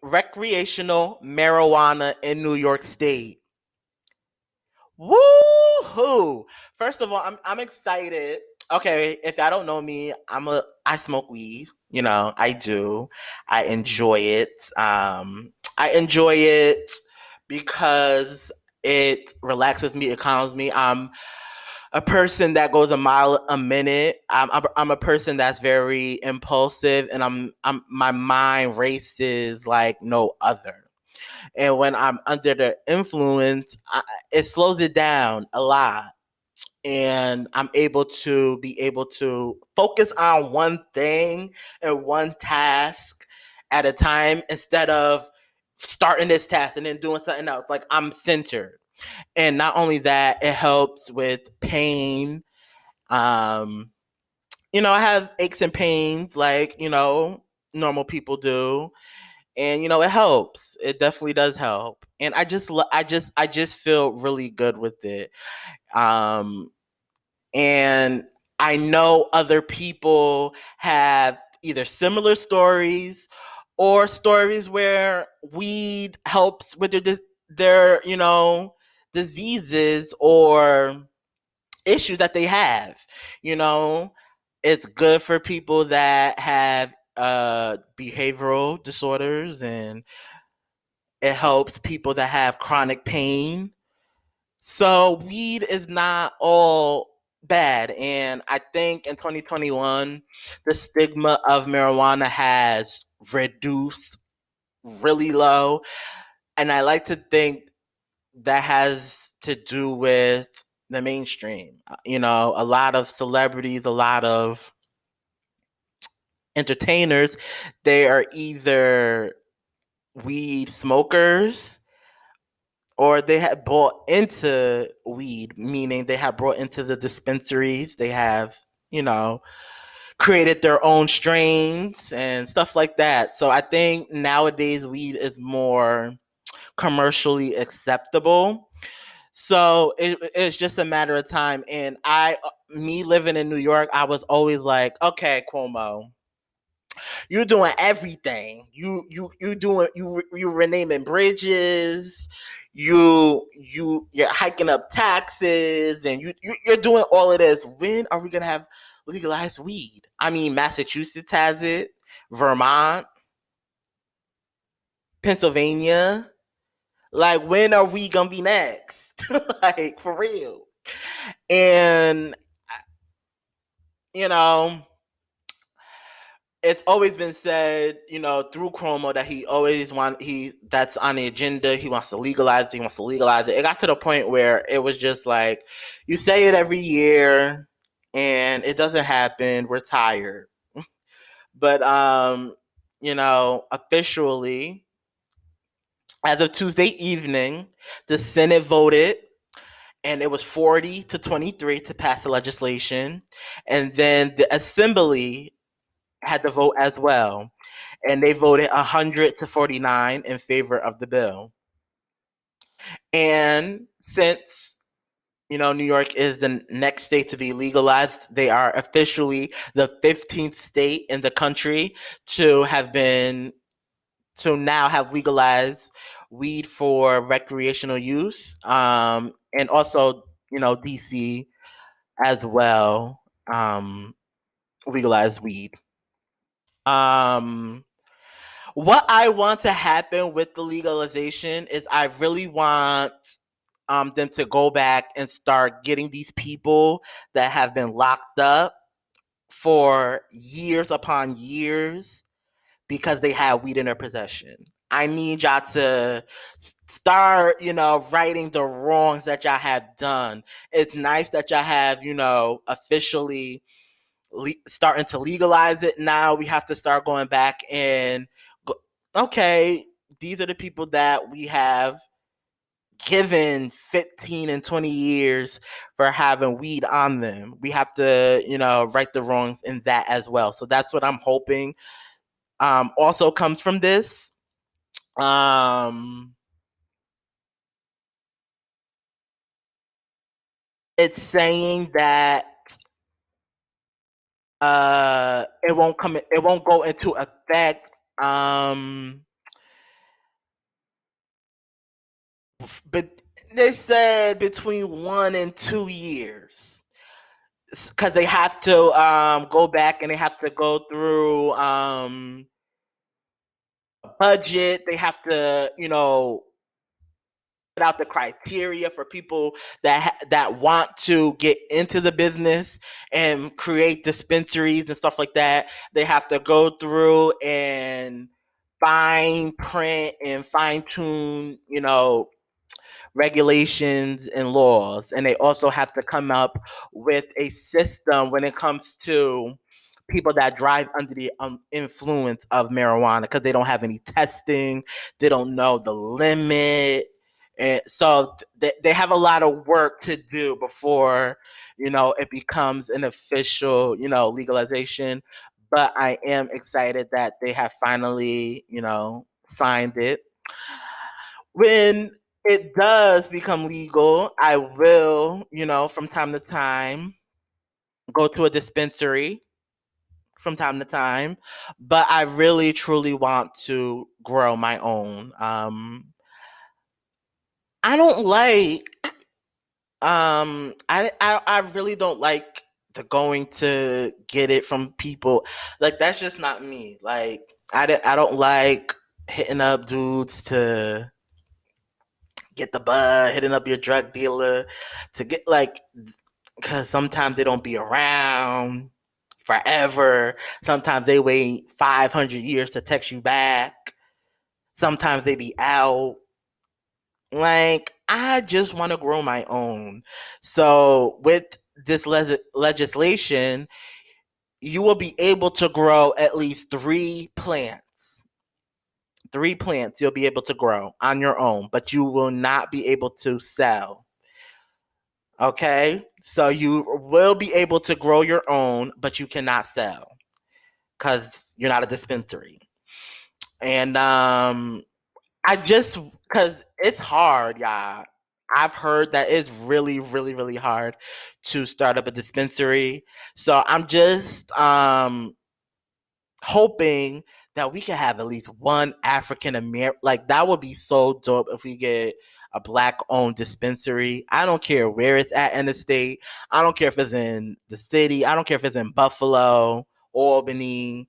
recreational marijuana in New York State. Woohoo! First of all, I'm excited. Okay, if y'all don't know me, I smoke weed. You know, I do. I enjoy it. I enjoy it because it relaxes me, it calms me. I'm a person that goes a mile a minute. I'm a person that's very impulsive, and my mind races like no other. And when I'm under the influence, it slows it down a lot, and I'm able to focus on one thing and one task at a time instead of starting this task and then doing something else. Like, I'm centered. And not only that, it helps with pain. um I have aches and pains like, normal people do. And it helps. It definitely does help. And I just feel really good with it. um and I know other people have either similar stories or stories where weed helps with their diseases or issues that they have. You know, it's good for people that have behavioral disorders, and it helps people that have chronic pain. So weed is not all bad. And I think in 2021, the stigma of marijuana has reduced really low. And I like to think that has to do with the mainstream. A lot of celebrities, a lot of entertainers, they are either weed smokers or they have bought into weed, meaning they have brought into the dispensaries. They have, you know, created their own strains and stuff like that. So I think nowadays weed is more commercially acceptable. So it's just a matter of time. And me living in New York, I was always like, okay, Cuomo, you're doing everything. You renaming bridges. You're hiking up taxes, and you're doing all of this. When are we gonna have legalized weed? I mean, Massachusetts has it, Vermont, Pennsylvania. Like, when are we gonna be next? Like, for real. And you know, it's always been said, through Chromo, that he that's on the agenda. He wants to legalize it. He wants to legalize it. It got to the point where it was just like, you say it every year, and it doesn't happen. We're tired. But officially, as of Tuesday evening, the Senate voted, and it was 40-23 to pass the legislation, and then the Assembly had to vote as well, and they voted 100-49 in favor of the bill. And since New York is the next state to be legalized, they are officially the 15th state in the country to now have legalized weed for recreational use. And also, DC as well, legalized weed. Um, what I want to happen with the legalization is I really want them to go back and start getting these people that have been locked up for years upon years because they had weed in their possession. I need y'all to start, righting the wrongs that y'all have done. It's nice that y'all have, officially starting to legalize it. Now we have to start going back and okay, these are the people that we have given 15 and 20 years for having weed on them. We have to, right the wrongs in that as well. So that's what I'm hoping also comes from this. Um it's saying that it won't go into effect but they said between 1 and 2 years because they have to go back and they have to go through budget. They have to, put out the criteria for people that want to get into the business and create dispensaries and stuff like that. They have to go through and fine print and fine tune, regulations and laws, and they also have to come up with a system when it comes to people that drive under the influence of marijuana because they don't have any testing, they don't know the limit, and so they have a lot of work to do before it becomes an official legalization. But I am excited that they have finally signed it. When it does become legal, I will, from time to time, go to a dispensary from time to time. But I really, truly want to grow my own. I don't like, I really don't like the going to get it from people. Like, that's just not me. Like, I don't like hitting up dudes to get the bud, hitting up your drug dealer to get like, because sometimes they don't be around forever. Sometimes they wait 500 years to text you back. Sometimes they be out. Like, I just want to grow my own. So, with this legislation, you will be able to grow at least 3 plants. 3 plants you'll be able to grow on your own, but you will not be able to sell. Okay, so you will be able to grow your own, but you cannot sell because you're not a dispensary. And I just because it's hard, y'all. I've heard that it's really, really, really hard to start up a dispensary. So I'm just hoping that we can have at least one African American. Like, that would be so dope if we get a black owned dispensary. I don't care where it's at in the state. I don't care if it's in the city. I don't care if it's in Buffalo, Albany,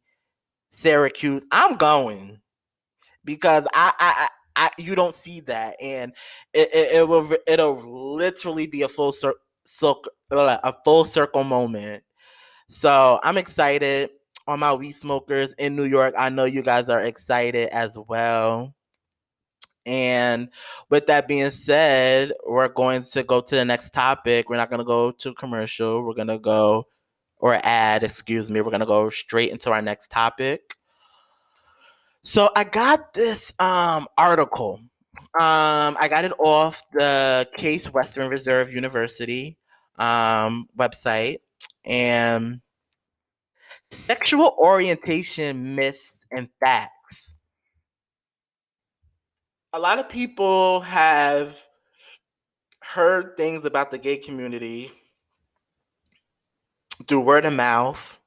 Syracuse. I'm going because you don't see that, and it'll literally be a a full circle moment. So I'm excited. On my weed smokers in New York, I know you guys are excited as well. And with that being said, we're going to go to the next topic. We're not going to go to commercial. We're going to go, or ad, excuse me. We're going to go straight into our next topic. So I got this article. I got it off the Case Western Reserve University website, and sexual orientation myths and facts. A lot of people have heard things about the gay community through word of mouth.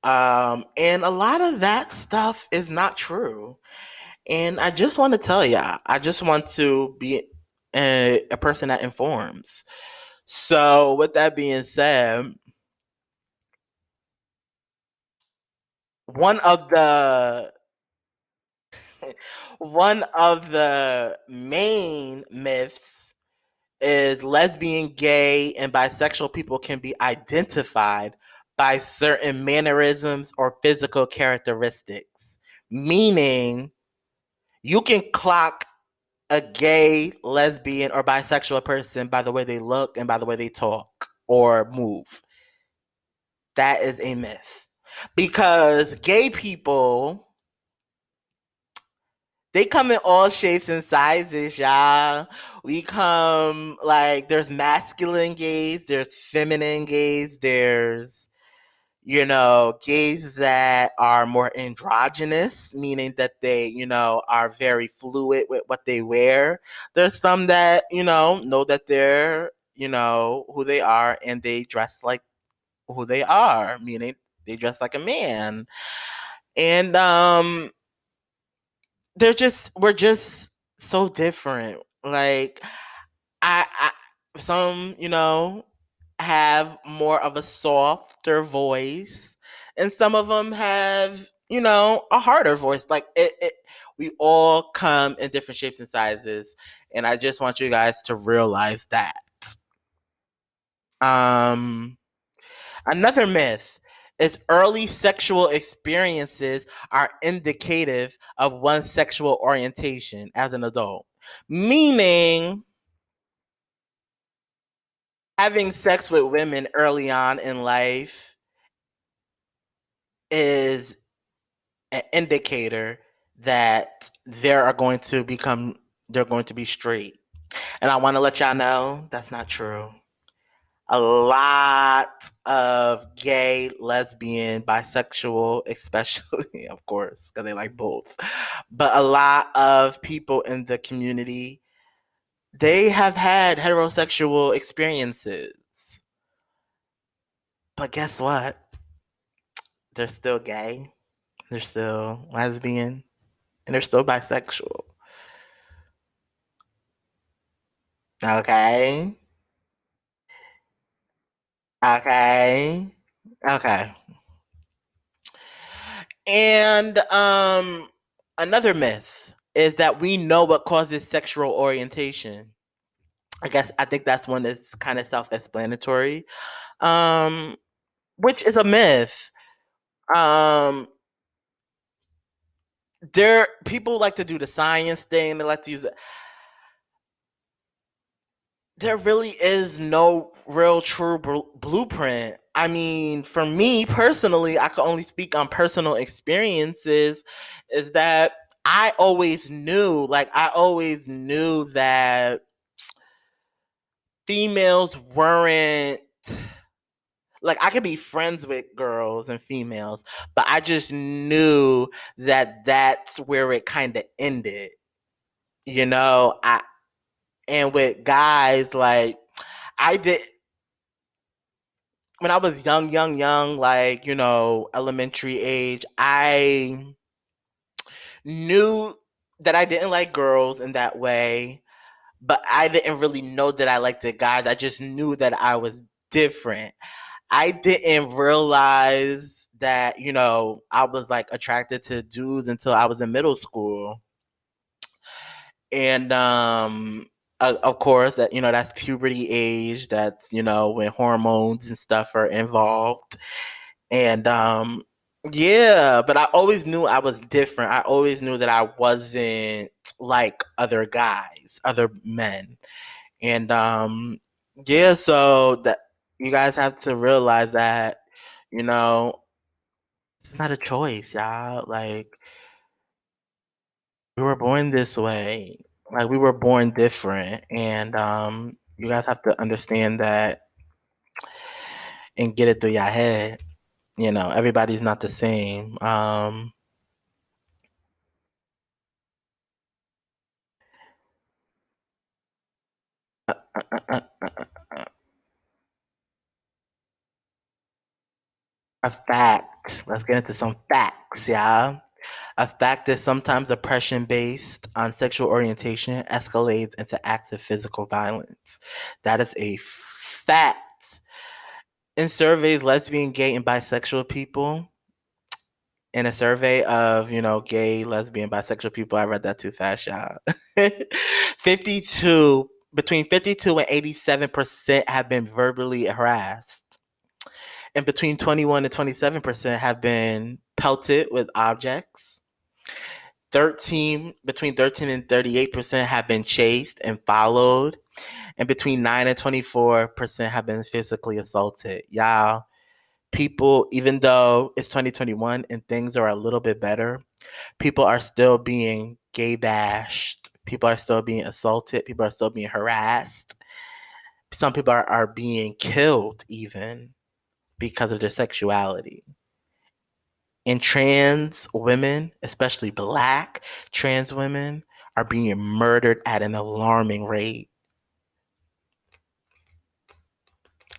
And a lot of that stuff is not true. And I just want to tell y'all, I just want to be a person that informs. So, with that being said, one of the one of the main myths is lesbian, gay, and bisexual people can be identified by certain mannerisms or physical characteristics. Meaning, you can clock a gay, lesbian, or bisexual person by the way they look and by the way they talk or move. That is a myth. Because gay people, they come in all shapes and sizes, y'all. We come like, there's masculine gays, there's feminine gays, there's, gays that are more androgynous, meaning that they, are very fluid with what they wear. There's some that, know that they're who they are, and they dress like who they are, meaning they dress like a man. And we're just so different. Like I some, have more of a softer voice, and some of them have, a harder voice. Like we all come in different shapes and sizes, and I just want you guys to realize that. Um Another myth is early sexual experiences are indicative of one's sexual orientation as an adult. Meaning, having sex with women early on in life is an indicator that they're going to be straight. And I want to let y'all know that's not true. A lot of gay, lesbian, bisexual, especially, of course, because they like both, but a lot of people in the community, they have had heterosexual experiences. But guess what? They're still gay, they're still lesbian, and they're still bisexual. Okay? Okay? Okay. And another myth is that we know what causes sexual orientation. I think that's one that's kind of self-explanatory. Um which is a myth. Um there People like to do the science thing, they like to use it. There really is no real true blueprint. I mean, for me personally, I can only speak on personal experiences, is that I always knew that females weren't, like, I could be friends with girls and females, but I just knew that that's where it kind of ended. I and with guys, like, I did when I was young, like, elementary age, I knew that I didn't like girls in that way, but I didn't really know that I liked the guys. I just knew that I was different. I didn't realize that, I was like attracted to dudes until I was in middle school. And of course, that, that's puberty age, that's, when hormones and stuff are involved. And yeah, but I always knew I was different. I always knew that I wasn't like other guys, other men. And yeah, so that you guys have to realize that, you know, it's not a choice, y'all. Like, we were born this way. Like, we were born different, and you guys have to understand that and get it through your head. Everybody's not the same. A fact. Let's get into some facts, y'all. A fact is sometimes oppression based on sexual orientation escalates into acts of physical violence. That is a fact. In surveys, lesbian, gay, and bisexual people, in a survey of, gay, lesbian, bisexual people, I read that too fast, y'all. 52, between 52 and 87% have been verbally harassed. And between 21 and 27% have been pelted with objects. 13 and 38% have been chased and followed, and between 9 and 24% have been physically assaulted. Y'all, people, even though it's 2021 and things are a little bit better, people are still being gay bashed. People are still being assaulted. People are still being harassed. Some people are being killed even because of their sexuality. And trans women, especially black trans women, are being murdered at an alarming rate.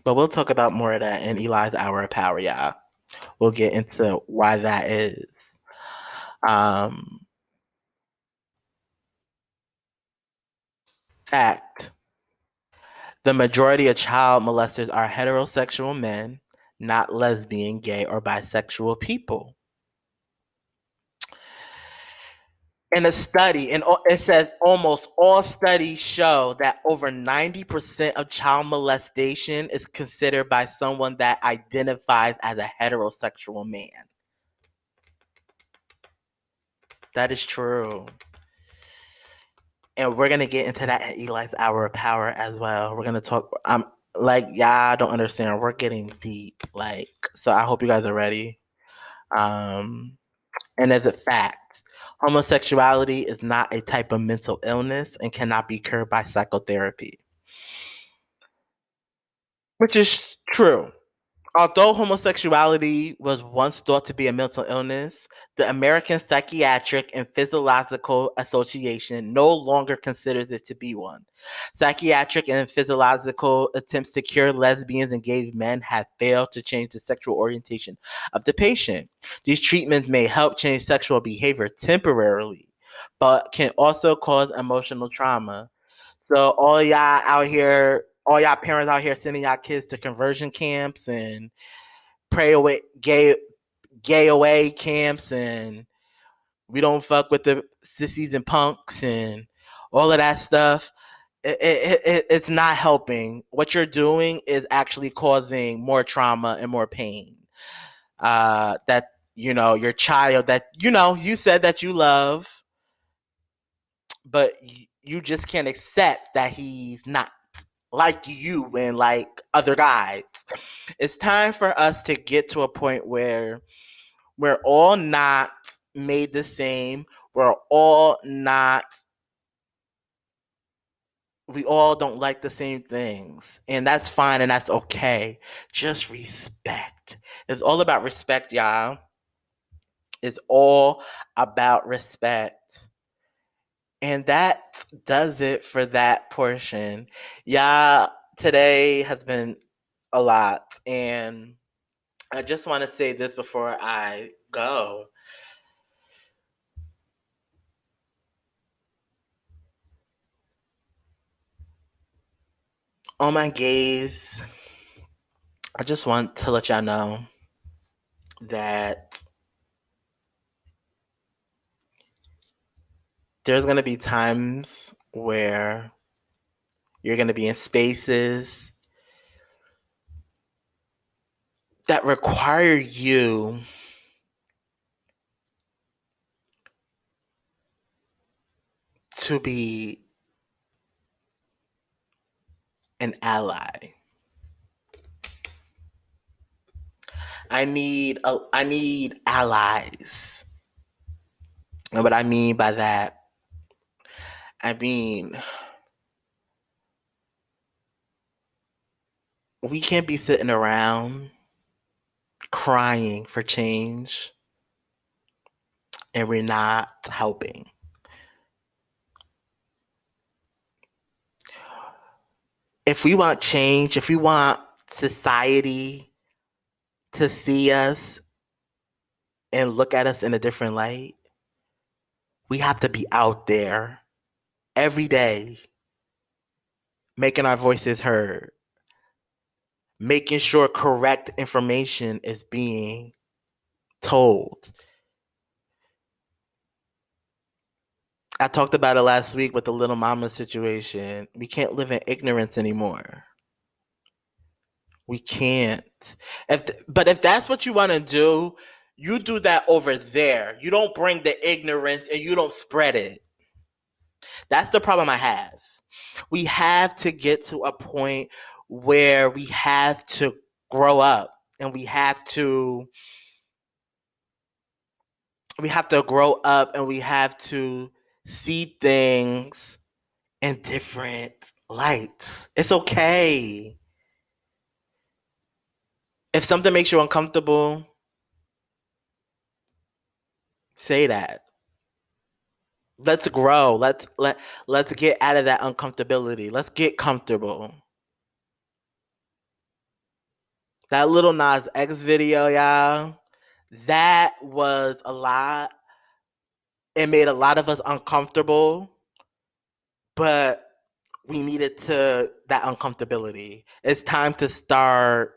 But we'll talk about more of that in Eli's Hour of Power, y'all. We'll get into why that is. Um, Fact. The majority of child molesters are heterosexual men, not lesbian, gay, or bisexual people. In a study, it says almost all studies show that over 90% of child molestation is considered by someone that identifies as a heterosexual man. That is true. And we're gonna get into that at Eli's Hour of Power as well. We're gonna talk. Like, y'all don't understand. We're getting deep. Like, so I hope you guys are ready. Um, and as a fact, homosexuality is not a type of mental illness and cannot be cured by psychotherapy, which is true. Although homosexuality was once thought to be a mental illness, the American Psychiatric and Physiological Association no longer considers it to be one. Psychiatric and physiological attempts to cure lesbians and gay men have failed to change the sexual orientation of the patient. These treatments may help change sexual behavior temporarily, but can also cause emotional trauma. So all y'all parents out here sending y'all kids to conversion camps and pray away gay away camps, and we don't fuck with the sissies and punks and all of that stuff. It's not helping. What you're doing is actually causing more trauma and more pain. That your child that you said that you love, but you just can't accept that he's not like you and like other guys. It's time for us to get to a point where we're all not made the same. We're all not, we all don't like the same things. And that's fine and that's okay. Just respect. It's all about respect, y'all. It's all about respect. And that does it for that portion. Yeah, today has been a lot. And I just want to say this before I go. All my gays, I just want to let y'all know that there's going to be times where you're going to be in spaces that require you to be an ally. I need allies. And what I mean by that, I mean we can't be sitting around crying for change and we're not helping. If we want change, if we want society to see us and look at us in a different light, we have to be out there every day making our voices heard, making sure correct information is being told. I talked about it last week with the little mama situation. We can't live in ignorance anymore. We can't. But if that's what you want to do, you do that over there. You don't bring the ignorance and you don't spread it. That's the problem I have. We have to get to a point where we have to grow up and we have to grow up and we have to see things in different lights. It's okay. If something makes you uncomfortable, say that. Let's grow. Let's get out of that uncomfortability. Let's get comfortable. That Lil Nas X video, y'all, that was a lot. It made a lot of us uncomfortable, but we needed that uncomfortability. It's time to start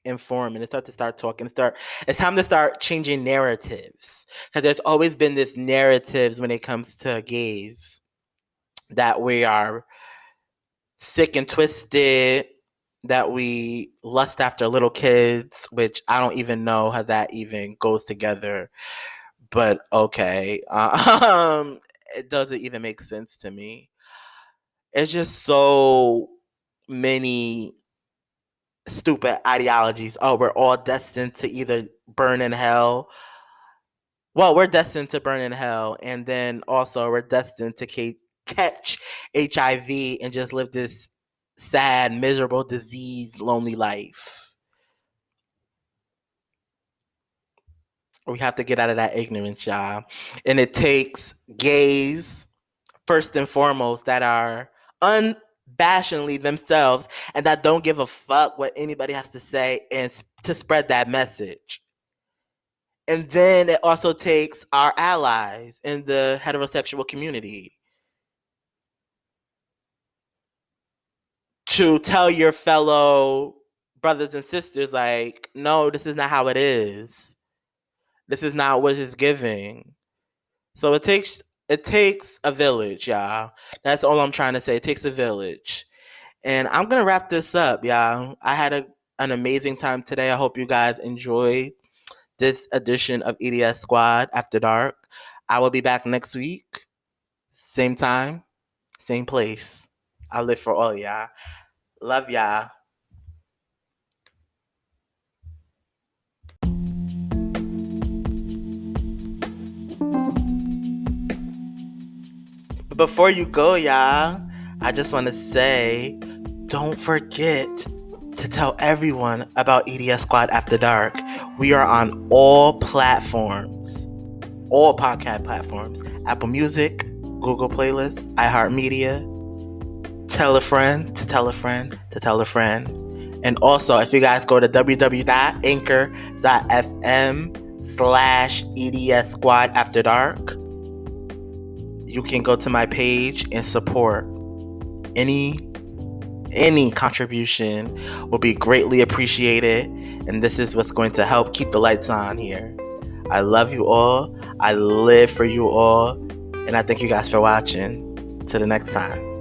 informing. It's start talking. It's time to start changing narratives, because there's always been this narratives when it comes to gays that we are sick and twisted, that we lust after little kids, which I don't even know how that even goes together. But okay, it doesn't even make sense to me. It's just so many stupid ideologies. Oh, we're all destined to either burn in hell. Well, we're destined to burn in hell, and then also we're destined to catch HIV and just live this sad, miserable, diseased, lonely life. We have to get out of that ignorance, y'all. And it takes gays, first and foremost, that are unabashedly themselves and that don't give a fuck what anybody has to say, and to spread that message. And then it also takes our allies in the heterosexual community to tell your fellow brothers and sisters, like, no, this is not how it is. This is not what it's giving. So it takes a village, y'all. That's all I'm trying to say. It takes a village. And I'm gonna wrap this up, y'all. I had an amazing time today. I hope you guys enjoyed this edition of EDS Squad After Dark. I will be back next week. Same time, same place. I live for all y'all. Love y'all. But before you go, y'all, I just want to say, don't forget to tell everyone about EDS Squad After Dark. We are on all platforms, all podcast platforms: Apple Music, Google Playlists, iHeartMedia. Tell a friend to tell a friend to tell a friend. And also, if you guys go to www.anchor.fm/EDS Squad After Dark, you can go to my page and support. Any contribution will be greatly appreciated, and this is what's going to help keep the lights on here. I love you all. I live for you all, and I thank you guys for watching. Till the next time.